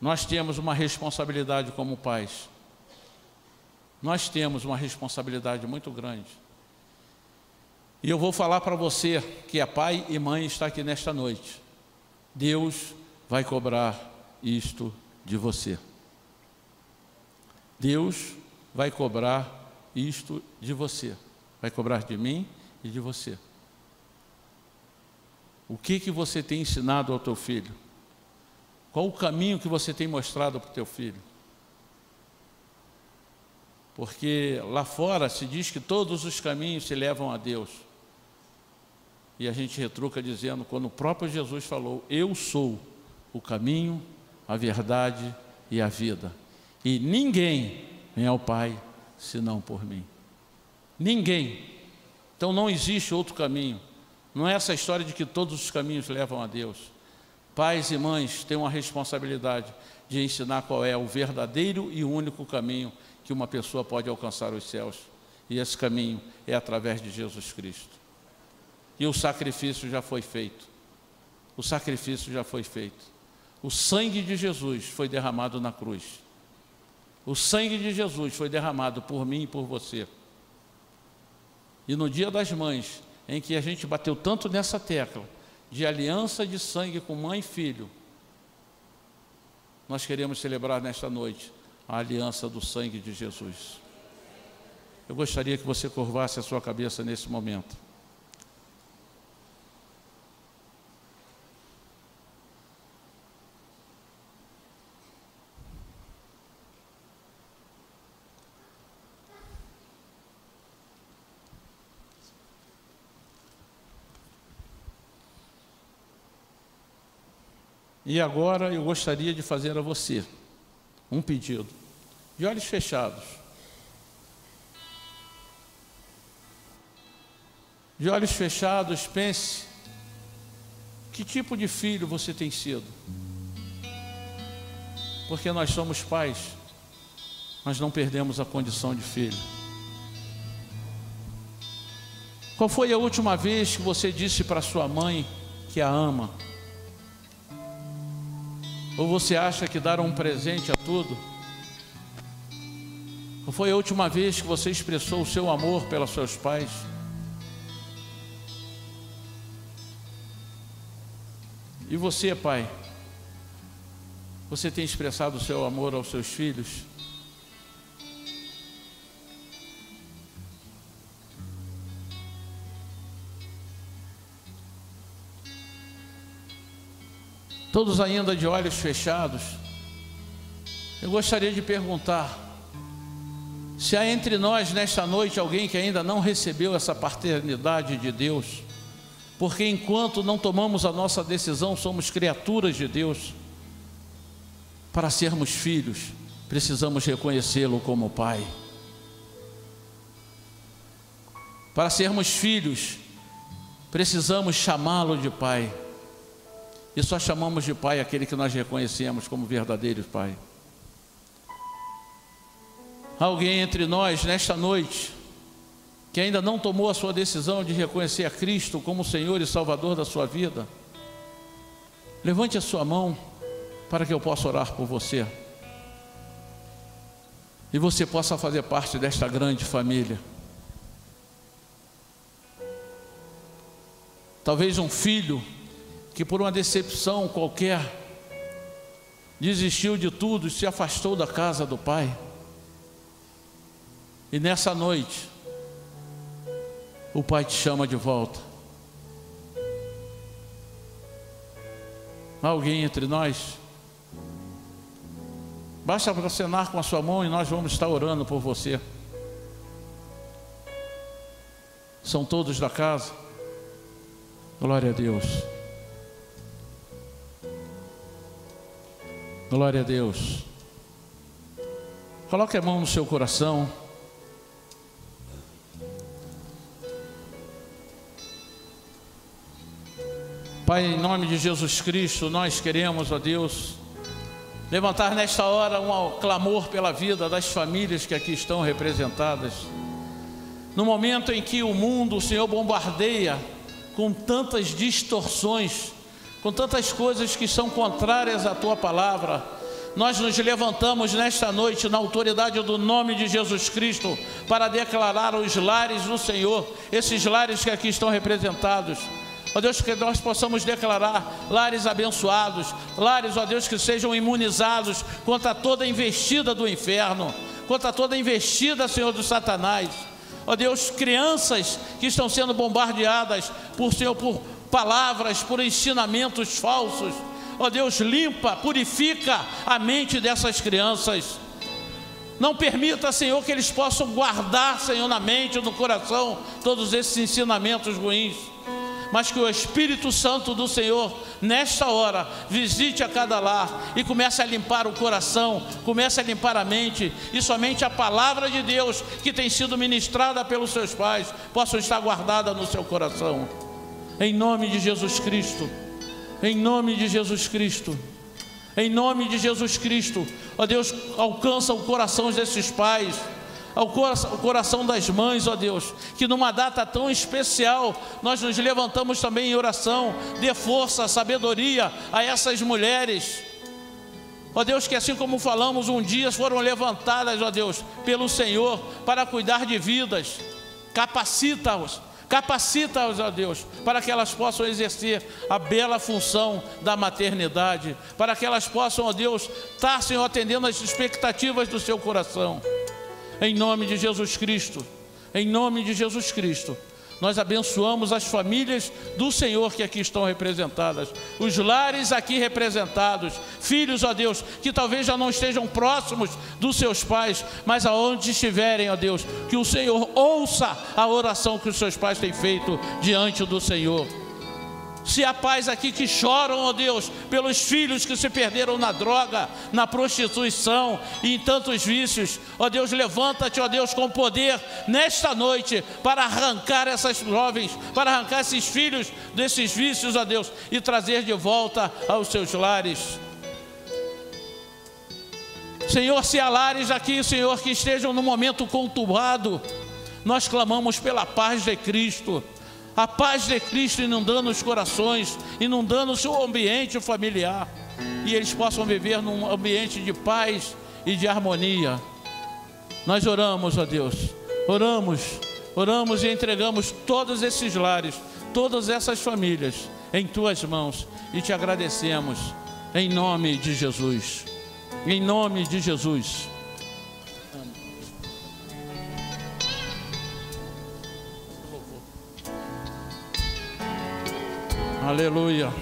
Nós temos uma responsabilidade como pais. Nós temos uma responsabilidade muito grande. E eu vou falar para você que é pai e mãe, está aqui nesta noite. Deus vai cobrar isto de você. Deus vai cobrar isto de você. Vai cobrar de mim e de você. O que você tem ensinado ao teu filho? Qual o caminho que você tem mostrado para o teu filho? Porque lá fora se diz que todos os caminhos se levam a Deus. E a gente retruca dizendo, quando o próprio Jesus falou, eu sou o caminho, a verdade e a vida. E ninguém vem ao Pai senão por mim. Ninguém. Então não existe outro caminho. Não é essa história de que todos os caminhos levam a Deus. Pais e mães têm uma responsabilidade de ensinar qual é o verdadeiro e único caminho que uma pessoa pode alcançar os céus. E esse caminho é através de Jesus Cristo. E o sacrifício já foi feito. O sacrifício já foi feito. O sangue de Jesus foi derramado na cruz. O sangue de Jesus foi derramado por mim e por você. E no Dia das Mães, em que a gente bateu tanto nessa tecla de aliança de sangue com mãe e filho, nós queremos celebrar nesta noite a aliança do sangue de Jesus. Eu gostaria que você curvasse a sua cabeça nesse momento. E agora eu gostaria de fazer a você um pedido, de olhos fechados. De olhos fechados, pense, que tipo de filho você tem sido? Porque nós somos pais, mas não perdemos a condição de filho. Qual foi a última vez que você disse para sua mãe que a ama? Ou você acha que dar um presente a tudo? Qual foi a última vez que você expressou o seu amor pelos seus pais? E você, pai, você tem expressado o seu amor aos seus filhos? Todos ainda de olhos fechados, eu gostaria de perguntar se há entre nós nesta noite alguém que ainda não recebeu essa paternidade de Deus, porque enquanto não tomamos a nossa decisão, somos criaturas de Deus. Para sermos filhos, precisamos reconhecê-lo como Pai. Para sermos filhos, precisamos chamá-lo de Pai. E só chamamos de Pai aquele que nós reconhecemos como verdadeiro Pai. Alguém entre nós nesta noite que ainda não tomou a sua decisão de reconhecer a Cristo como Senhor e Salvador da sua vida? Levante a sua mão para que eu possa orar por você e você possa fazer parte desta grande família. Talvez um filho que por uma decepção qualquer desistiu de tudo e se afastou da casa do pai. E nessa noite o pai te chama de volta. Alguém entre nós? Basta acenar com a sua mão e nós vamos estar orando por você. São todos da casa? Glória a Deus. Glória a Deus. Coloque a mão no seu coração. Pai, em nome de Jesus Cristo, nós queremos, ó Deus, levantar nesta hora um clamor pela vida das famílias que aqui estão representadas. No momento em que o mundo, o Senhor, bombardeia com tantas distorções, com tantas coisas que são contrárias à Tua palavra, nós nos levantamos nesta noite na autoridade do nome de Jesus Cristo para declarar os lares do Senhor, esses lares que aqui estão representados. Ó Deus, que nós possamos declarar lares abençoados, lares, ó Deus, que sejam imunizados contra toda investida do inferno, contra toda investida, Senhor, do Satanás. Ó Deus, crianças que estão sendo bombardeadas por Senhor, por palavras, por ensinamentos falsos. Ó Deus, limpa, purifica a mente dessas crianças. Não permita, Senhor, que eles possam guardar, Senhor, na mente, no coração, todos esses ensinamentos ruins. mas que o Espírito Santo do Senhor, nesta hora, visite a cada lar e comece a limpar o coração, comece a limpar a mente, e somente a palavra de Deus que tem sido ministrada pelos seus pais possa estar guardada no seu coração. Em nome de Jesus Cristo, em nome de Jesus Cristo, em nome de Jesus Cristo, ó Deus, alcança o coração desses pais, o coração das mães, ó Deus, que numa data tão especial, nós nos levantamos também em oração, dê força, sabedoria a essas mulheres, ó Deus, que assim como falamos, um dia foram levantadas, ó Deus, pelo Senhor, para cuidar de vidas. Capacita-os, ó Deus, para que elas possam exercer a bela função da maternidade, para que elas possam, ó Deus, estar, Senhor, atendendo às expectativas do seu coração. Em nome de Jesus Cristo, em nome de Jesus Cristo, nós abençoamos as famílias do Senhor que aqui estão representadas, os lares aqui representados, filhos, ó Deus, que talvez já não estejam próximos dos seus pais, mas aonde estiverem, ó Deus, que o Senhor ouça a oração que os seus pais têm feito diante do Senhor. Se há pais aqui que choram, ó Deus, pelos filhos que se perderam na droga, na prostituição e em tantos vícios, ó Deus, levanta-te, ó Deus, com poder nesta noite para arrancar essas jovens, para arrancar esses filhos desses vícios, ó Deus, e trazer de volta aos seus lares. Senhor, se há lares aqui, Senhor, que estejam num momento conturbado, nós clamamos pela paz de Cristo. A paz de Cristo inundando os corações, inundando o seu ambiente familiar, e eles possam viver num ambiente de paz e de harmonia. Nós oramos, ó Deus, oramos e entregamos todos esses lares, todas essas famílias em tuas mãos, e te agradecemos em nome de Jesus, em nome de Jesus. Aleluia.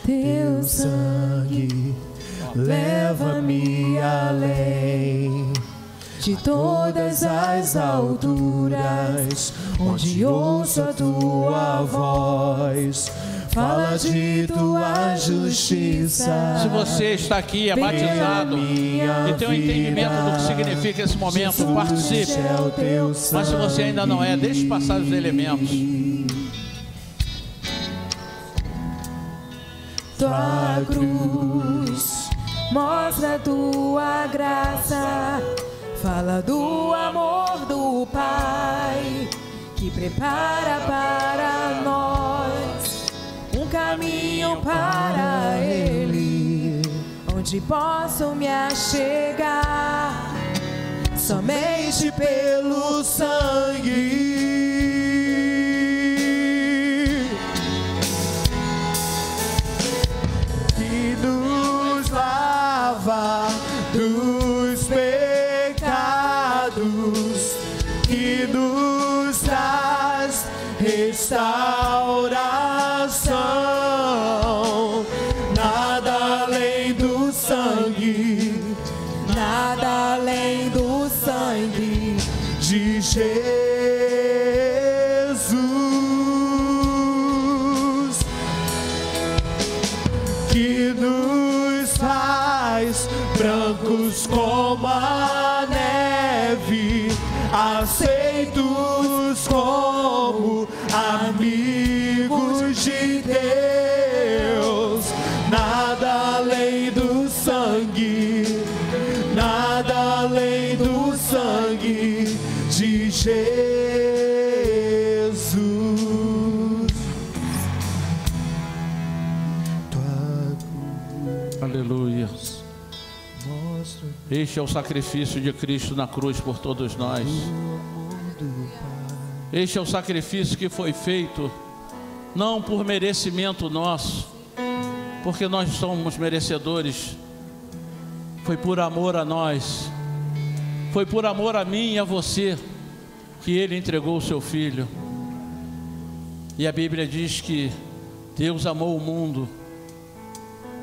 Teu sangue leva-me além de todas as alturas, onde ouço a tua voz, fala de tua justiça. Se você está aqui, é batizado e tem um entendimento do que significa esse momento, participe. Mas se você ainda não é, deixe passar os elementos. Tua cruz mostra a tua graça, fala do amor do Pai, que prepara para nós um caminho para Ele, onde posso me achegar somente pelo sangue dos pecados, que nos traz restauração. Nada além do sangue, nada além do sangue de Jesus, que nos faz brancos como a neve, aceitos como amigos de Deus. Nada além do sangue, nada além do sangue de Jesus. Aleluia. Este é o sacrifício de Cristo na cruz por todos nós. Este é o sacrifício que foi feito não por merecimento nosso, porque nós somos merecedores. Foi por amor a nós, foi por amor a mim e a você que Ele entregou o seu Filho. E a Bíblia diz que Deus amou o mundo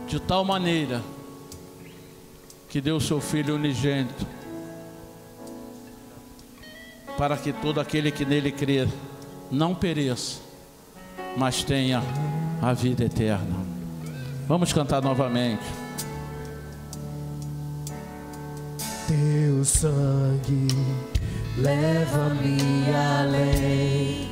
de tal maneira que deu o seu Filho unigênito, para que todo aquele que nele crer não pereça, mas tenha a vida eterna. Vamos cantar novamente. Teu sangue leva-me além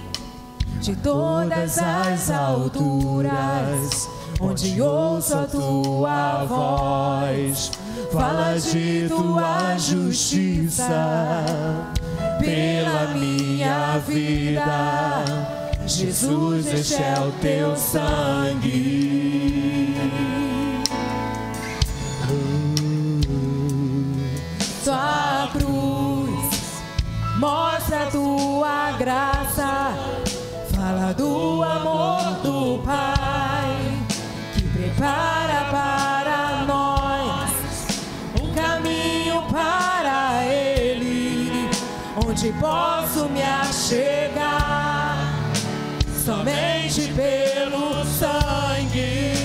de todas as alturas, onde ouço a tua voz, fala de tua justiça pela minha vida. Jesus, este é o teu sangue. Tua cruz mostra a tua graça, fala do amor do Pai, que prepara para nós um caminho para Ele, onde posso me achegar somente pelo sangue.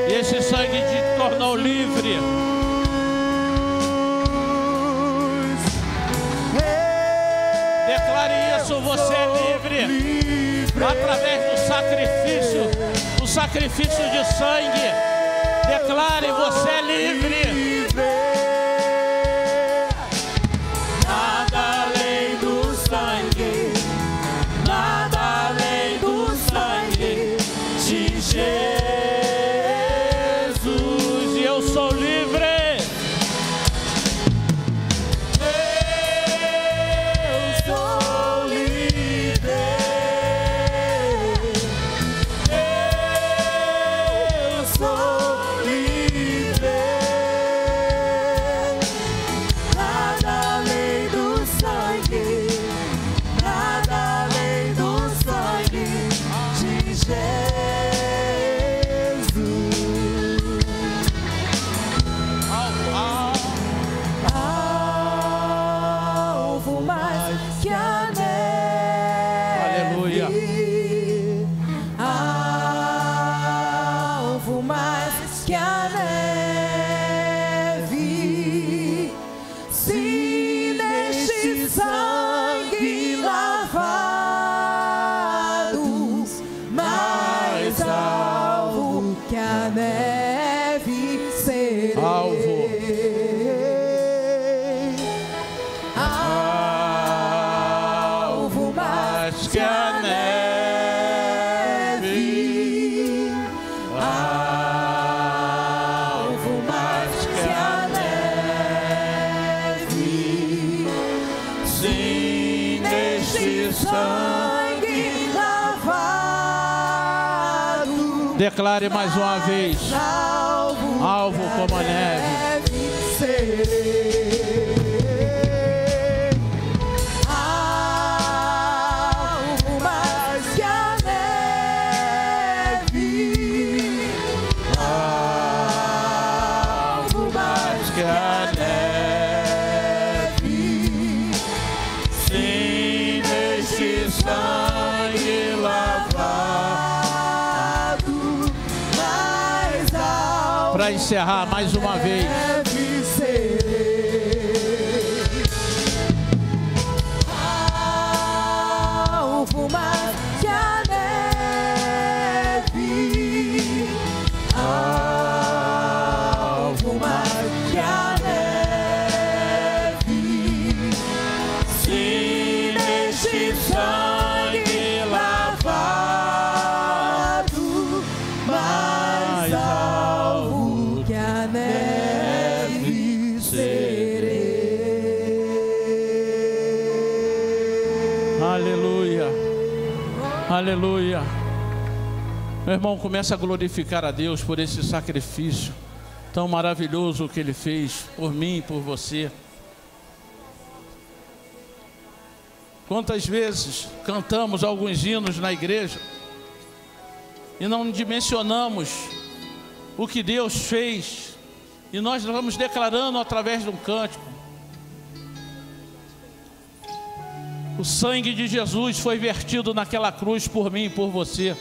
E esse sangue te tornou livre. Declare isso, você é livre. Através do sacrifício de sangue. Declare, você é livre. Nada além do sangue, nada além do sangue de Jesus. Declare mais uma vez, alvo como a neve. Alvo mais que a neve. Alvo mais que a neve. Sim, neste sangue lavado. Para encerrar mais uma vez. Alvo mais que a neve. Alvo mais que a neve. Sim, neste sangue lavado. Aleluia. Aleluia. Meu irmão, começa a glorificar a Deus por esse sacrifício tão maravilhoso que Ele fez por mim e por você. Quantas vezes cantamos alguns hinos na igreja e não dimensionamos o que Deus fez, e nós vamos declarando através de um cântico. O sangue de Jesus foi vertido naquela cruz por mim e por você.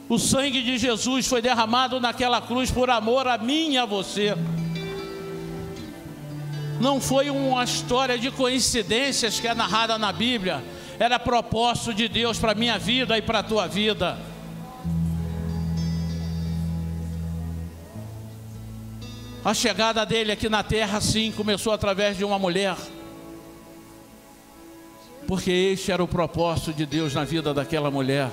O sangue de Jesus foi derramado naquela cruz por amor a mim e a você. Não foi uma história de coincidências que é narrada na Bíblia. Era propósito de Deus para a minha vida e para a tua vida. A chegada dele aqui na terra, sim, começou através de uma mulher. Porque este era o propósito de Deus na vida daquela mulher.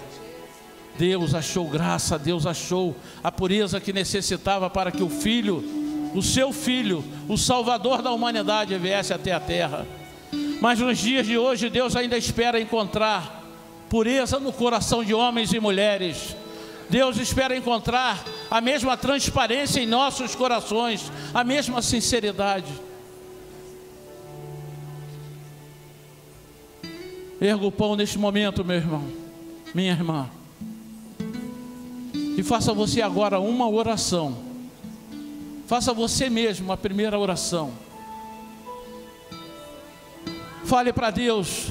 Deus achou graça, Deus achou a pureza que necessitava para que o Filho, o seu Filho, o Salvador da humanidade, viesse até a terra. Mas nos dias de hoje, Deus ainda espera encontrar pureza no coração de homens e mulheres. Deus espera encontrar a mesma transparência em nossos corações, a mesma sinceridade. Erga o pão neste momento, meu irmão, minha irmã, e faça você agora uma oração. Faça você mesmo a primeira oração. Fale para Deus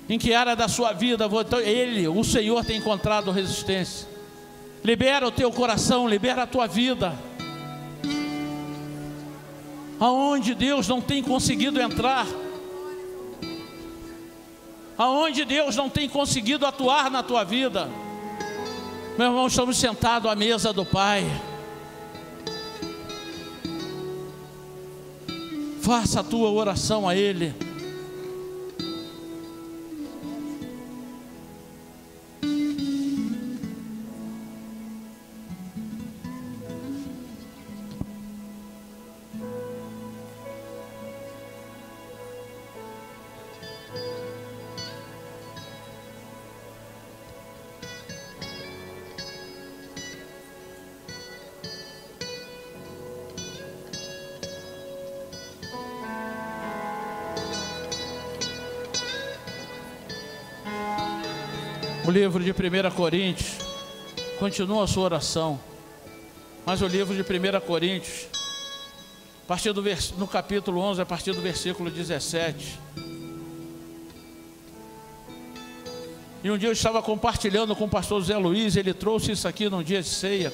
em que área da sua vida Ele, o Senhor, tem encontrado resistência. Libera o teu coração, libera a tua vida. Aonde Deus não tem conseguido entrar, aonde Deus não tem conseguido atuar na tua vida. Meu irmão, estamos sentados à mesa do Pai. Faça a tua oração a Ele. O livro de 1 Coríntios continua a sua oração, mas o livro de 1 Coríntios, no capítulo 11, a partir do versículo 17. E um dia eu estava compartilhando com o pastor Zé Luiz, ele trouxe isso aqui num dia de ceia,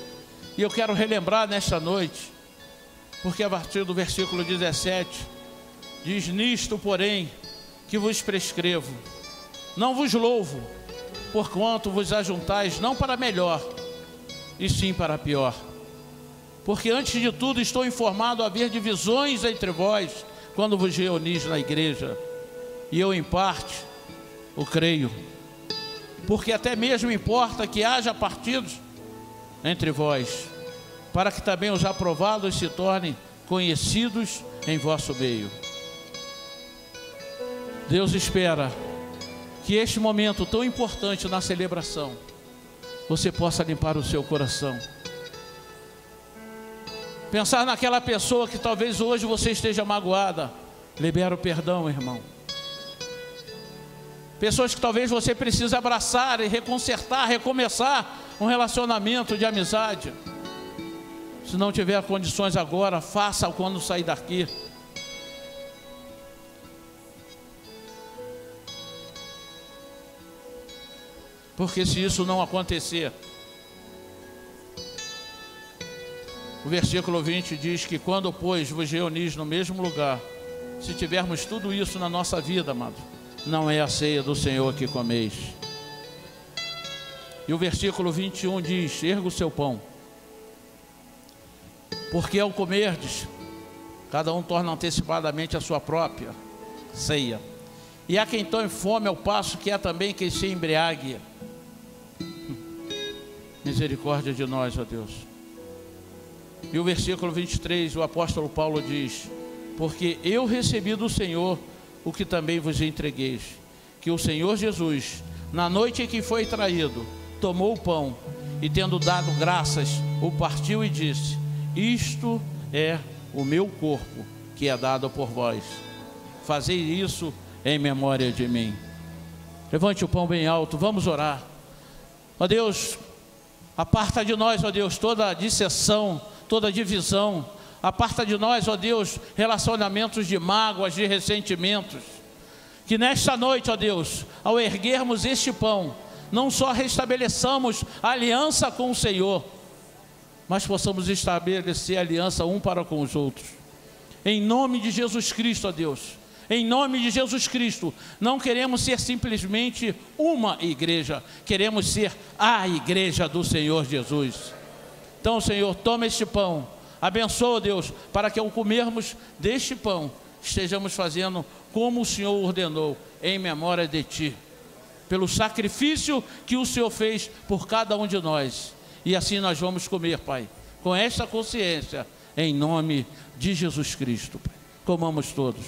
e eu quero relembrar nesta noite, porque a partir do versículo 17, diz: nisto, porém, que vos prescrevo, não vos louvo, porquanto vos ajuntais não para melhor, e sim para pior. Porque antes de tudo estou informado a haver divisões entre vós, quando vos reunis na igreja. E eu em parte o creio, porque até mesmo importa que haja partidos entre vós, para que também os aprovados se tornem conhecidos em vosso meio. Deus espera que este momento tão importante na celebração, você possa limpar o seu coração. Pensar naquela pessoa que talvez hoje você esteja magoada, libera o perdão, irmão. Pessoas que talvez você precise abraçar e reconsertar, recomeçar um relacionamento de amizade. Se não tiver condições agora, faça quando sair daqui. Porque se isso não acontecer, o versículo 20 diz que quando, pois, vos reunis no mesmo lugar, se tivermos tudo isso na nossa vida, amado, não é a ceia do Senhor que comeis. E o versículo 21 diz: erga o seu pão, porque ao comerdes, cada um torna antecipadamente a sua própria ceia. E há quem tome fome ao passo que há também quem se embriague. Misericórdia de nós, ó Deus. E o versículo 23, o apóstolo Paulo diz: porque eu recebi do Senhor o que também vos entregueis, que o Senhor Jesus, na noite em que foi traído, tomou o pão e, tendo dado graças, o partiu e disse: isto é o meu corpo, que é dado por vós. Fazei isso em memória de mim. Levante o pão bem alto, vamos orar. Ó Deus, aparta de nós, ó Deus, toda dissensão, toda divisão. Aparta de nós, ó Deus, relacionamentos de mágoas, de ressentimentos. Que nesta noite, ó Deus, ao erguermos este pão, não só restabeleçamos a aliança com o Senhor, mas possamos estabelecer aliança um para com os outros. Em nome de Jesus Cristo, ó Deus, em nome de Jesus Cristo, não queremos ser simplesmente uma igreja, queremos ser a igreja do Senhor Jesus. Então, Senhor, toma este pão, abençoa, Deus, para que ao comermos deste pão, estejamos fazendo como o Senhor ordenou, em memória de Ti, pelo sacrifício que o Senhor fez por cada um de nós. E assim nós vamos comer, Pai, com esta consciência, em nome de Jesus Cristo, Pai. Comamos todos.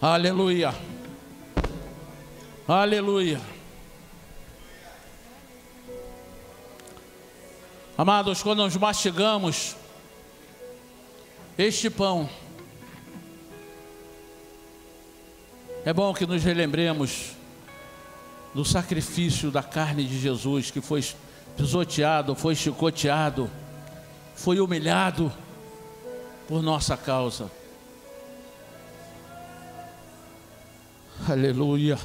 Aleluia. Aleluia. Amados, quando nós mastigamos este pão, é bom que nos relembremos do sacrifício da carne de Jesus, que foi pisoteado, foi chicoteado, foi humilhado por nossa causa. Aleluia.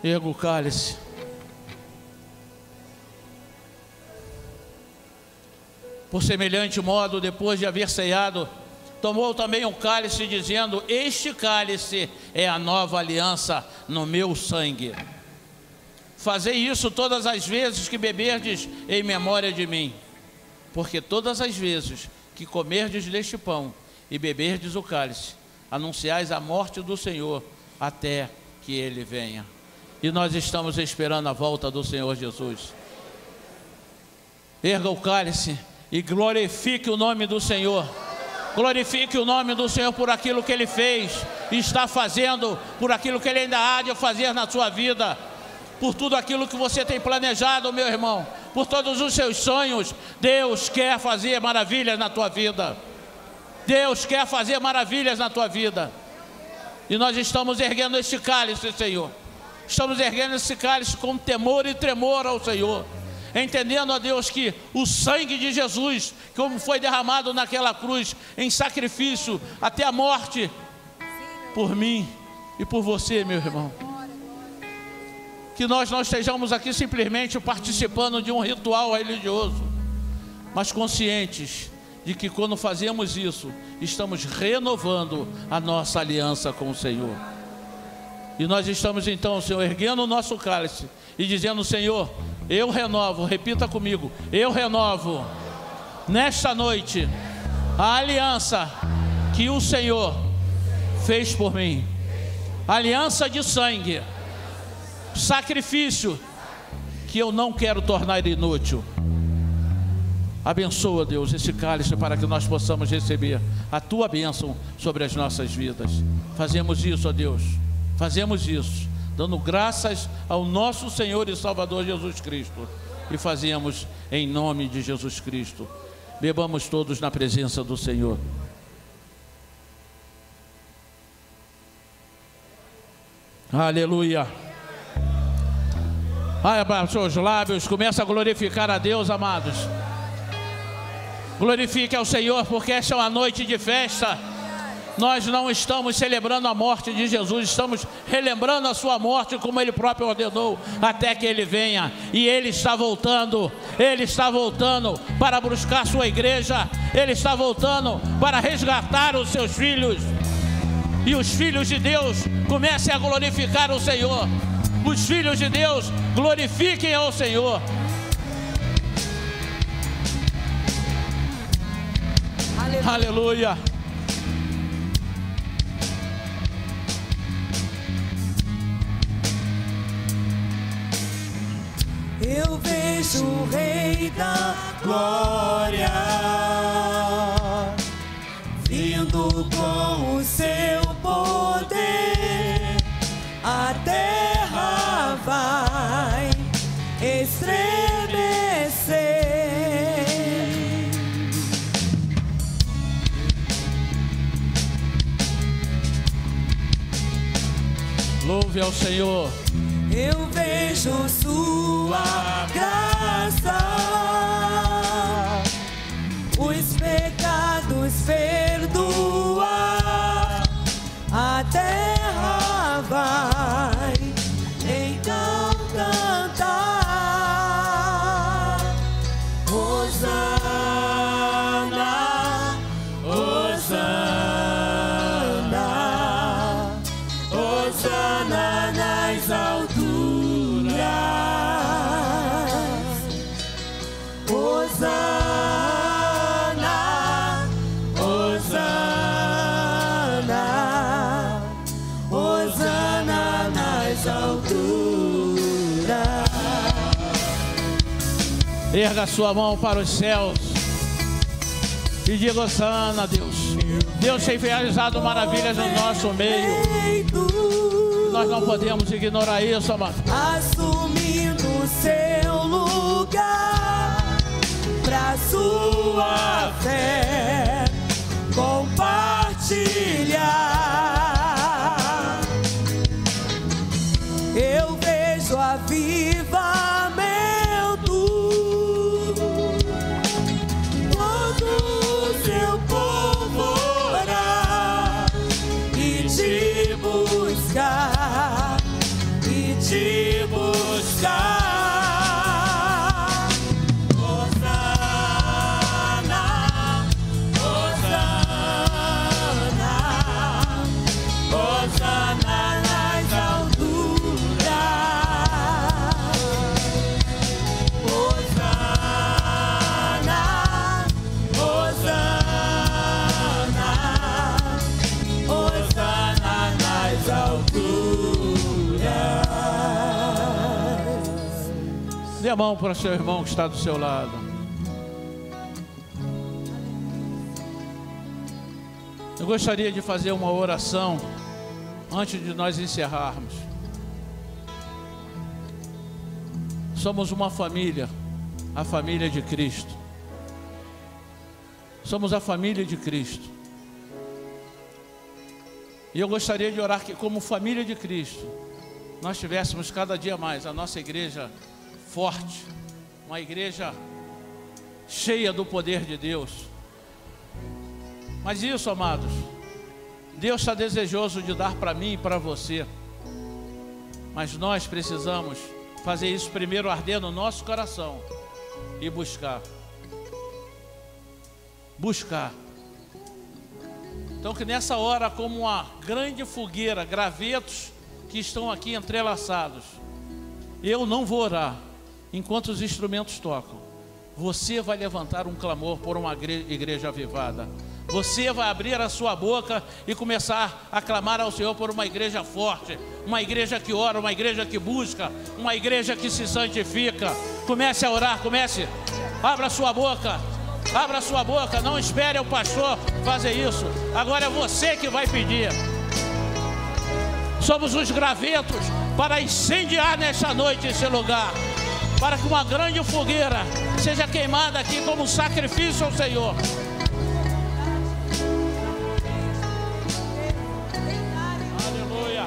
Erga o cálice. Por semelhante modo, depois de haver ceado, tomou também um cálice, dizendo: este cálice é a nova aliança no meu sangue. Fazei isso todas as vezes que beberdes em memória de mim. Porque todas as vezes que comerdes deste pão e beberdes o cálice, anunciais a morte do Senhor até que Ele venha. E nós estamos esperando a volta do Senhor Jesus. Erga o cálice e glorifique o nome do Senhor. Glorifique o nome do Senhor por aquilo que Ele fez e está fazendo, por aquilo que Ele ainda há de fazer na sua vida, por tudo aquilo que você tem planejado, meu irmão, por todos os seus sonhos. Deus quer fazer maravilhas na tua vida. Deus quer fazer maravilhas na tua vida. E nós estamos erguendo este cálice, Senhor. Estamos erguendo esse cálice com temor e tremor ao Senhor, entendendo, ó Deus, que o sangue de Jesus, como foi derramado naquela cruz, em sacrifício até a morte, por mim e por você, meu irmão. Que nós não estejamos aqui simplesmente participando de um ritual religioso, mas conscientes de que quando fazemos isso, estamos renovando a nossa aliança com o Senhor. E nós estamos então, Senhor, erguendo o nosso cálice e dizendo: Senhor, eu renovo, repita comigo, eu renovo nesta noite a aliança que o Senhor fez por mim. Aliança de sangue, sacrifício que eu não quero tornar inútil. Abençoa, Deus, esse cálice para que nós possamos receber a Tua bênção sobre as nossas vidas. Fazemos isso, ó Deus, fazemos isso, dando graças ao nosso Senhor e Salvador Jesus Cristo. E fazemos em nome de Jesus Cristo. Bebamos todos na presença do Senhor. Aleluia. Abra os seus lábios, começa a glorificar a Deus, amados. Glorifique ao Senhor, porque esta é uma noite de festa. Nós não estamos celebrando a morte de Jesus, estamos relembrando a sua morte, como Ele próprio ordenou, até que Ele venha. E Ele está voltando para buscar a sua igreja. Ele está voltando para resgatar os seus filhos. E os filhos de Deus comecem a glorificar o Senhor. Os filhos de Deus glorifiquem ao Senhor. Aleluia. vejo o Rei da Glória vindo com o seu poder. A terra vai estremecer. Louve ao Senhor. Eu vejo sua graça, os pecados perdoar. A terra vai então cantar. Hosana, Hosana, Hosana nas alturas. Hosana, Hosana, Hosana nas alturas. Erga a sua mão para os céus e diga Hosana a Deus. Deus tem realizado maravilhas no nosso meio. Nós não podemos ignorar isso, amado. Assumindo seu lugar pra sua fé compartilhar. Eu vejo avivamento. Todo o seu povo orar e te buscar, e te buscar. Hosana, Hosana, Hosana nas alturas. Hosana, Hosana, Hosana nas alturas. Dê a mão para o seu irmão que está do seu lado. Eu gostaria de fazer uma oração antes de nós encerrarmos. Somos uma família, a família de Cristo. Somos a família de Cristo. E eu gostaria de orar que, como família de Cristo, nós tivéssemos cada dia mais a nossa igreja forte, uma igreja cheia do poder de Deus. Mas isso, amados, Deus está desejoso de dar para mim e para você. Mas nós precisamos fazer isso primeiro arder no nosso coração e buscar. Buscar. Então que nessa hora, como uma grande fogueira, gravetos que estão aqui entrelaçados, eu não vou orar enquanto os instrumentos tocam. Você vai levantar um clamor por uma igreja avivada. Você vai abrir a sua boca e começar a clamar ao Senhor por uma igreja forte, uma igreja que ora, uma igreja que busca, uma igreja que se santifica. Comece a orar, comece. Abra a sua boca. Abra a sua boca, não espere o pastor fazer isso. Agora é você que vai pedir. Somos os gravetos para incendiar nesta noite esse lugar, para que uma grande fogueira seja queimada aqui como um sacrifício ao Senhor. Aleluia.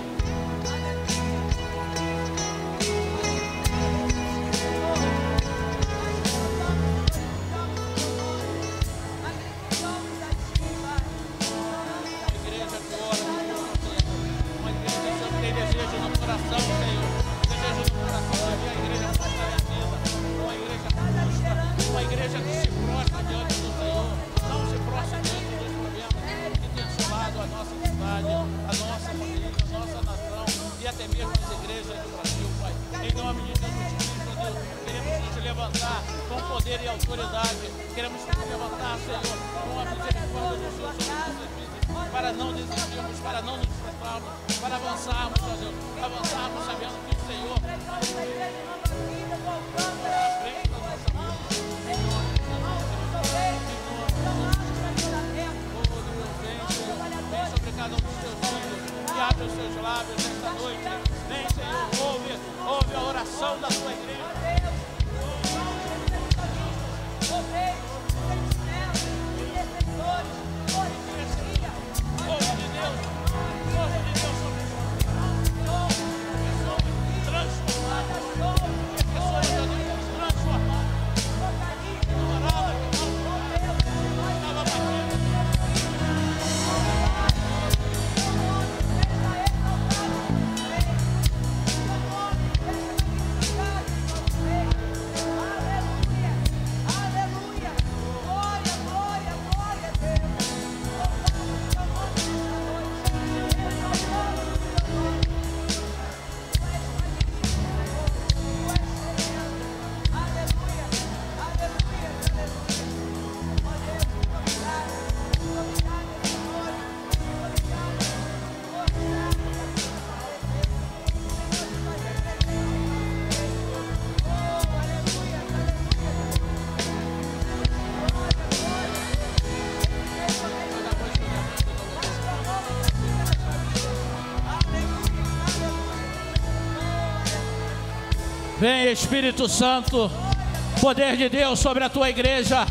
Com poder e autoridade, queremos nos levantar, Senhor, com a misericórdia dos seus filhos, para não desistirmos, para não nos frustrarmos, para avançarmos, ó Deus, avançarmos sabendo que o Senhor está à frente abre os seus lábios nesta noite. Vem, Senhor, ouve a oração da tua igreja. Vem, Espírito Santo, poder de Deus sobre a tua igreja,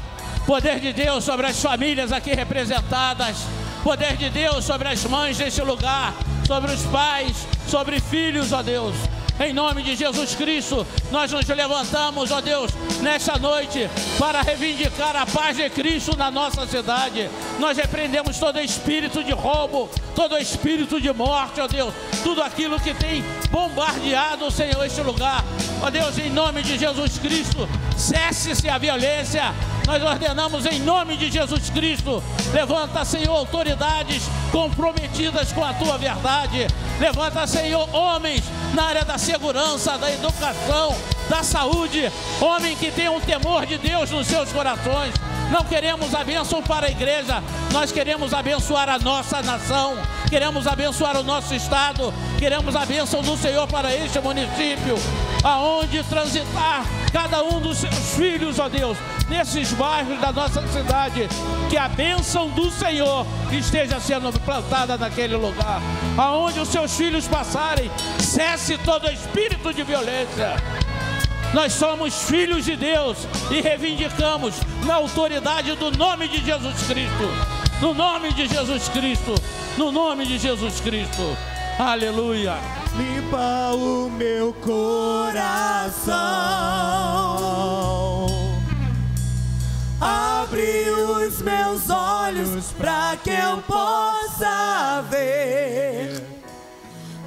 poder de Deus sobre as famílias aqui representadas, poder de Deus sobre as mães deste lugar, sobre os pais, sobre filhos, ó Deus. Em nome de Jesus Cristo, nós nos levantamos, ó Deus, nesta noite para reivindicar a paz de Cristo na nossa cidade. Nós repreendemos todo espírito de roubo, todo espírito de morte, ó Deus, tudo aquilo que tem bombardeado, Senhor, este lugar. Ó Deus, em nome de Jesus Cristo, cesse-se a violência. Nós ordenamos em nome de Jesus Cristo. Levanta, Senhor, autoridades comprometidas com a tua verdade. Levanta, Senhor, homens na área da segurança, da educação, da saúde. Homem que tem o temor de Deus nos seus corações. Não queremos a bênção para a igreja, nós queremos abençoar a nossa nação, queremos abençoar o nosso estado, queremos a bênção do Senhor para este município, aonde transitar cada um dos seus filhos, ó Deus, nesses bairros da nossa cidade, que a bênção do Senhor esteja sendo plantada naquele lugar, aonde os seus filhos passarem, cesse todo espírito de violência. Nós somos filhos de Deus e reivindicamos na autoridade do nome de Jesus Cristo. No nome de Jesus Cristo. No nome de Jesus Cristo. Aleluia. Limpa o meu coração. Abre os meus olhos para que eu possa ver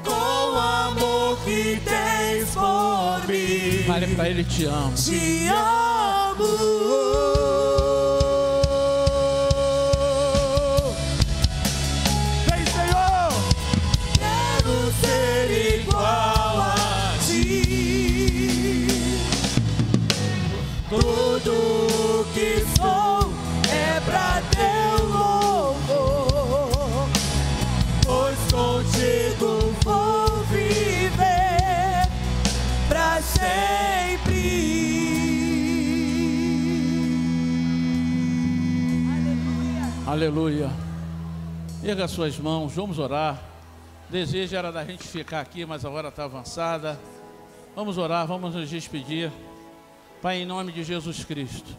com o amor que tens por mim. Fale para ele, te amo. Te amo. Vem, Senhor. Quero ser igual a ti. Tudo que sou é pra teu louvor, pois contigo vou viver pra sempre. Aleluia. Erga as suas mãos, vamos orar. Desejo era da gente ficar aqui, mas a hora está avançada. Vamos orar, vamos nos despedir. Pai, em nome de Jesus Cristo,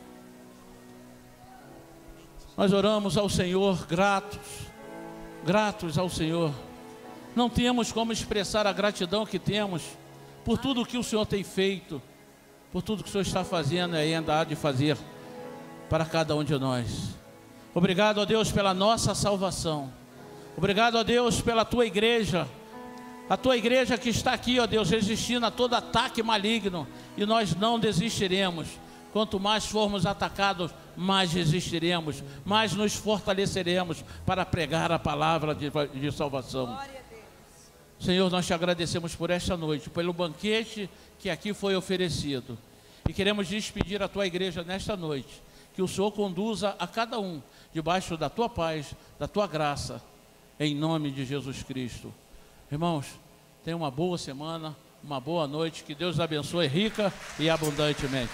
nós oramos ao Senhor gratos ao Senhor. Não temos como expressar a gratidão que temos por tudo que o Senhor tem feito, por tudo que o Senhor está fazendo e ainda há de fazer para cada um de nós. Obrigado, ó Deus, pela nossa salvação. Obrigado, ó Deus, pela tua igreja. A tua igreja que está aqui, ó Deus, resistindo a todo ataque maligno. E nós não desistiremos. Quanto mais formos atacados, mais resistiremos, mais nos fortaleceremos para pregar a palavra de salvação. Senhor, nós te agradecemos por esta noite, pelo banquete que aqui foi oferecido. E queremos despedir a tua igreja nesta noite. Que o Senhor conduza a cada um debaixo da tua paz, da tua graça, em nome de Jesus Cristo. Irmãos, tenham uma boa semana, uma boa noite, que Deus abençoe rica e abundantemente.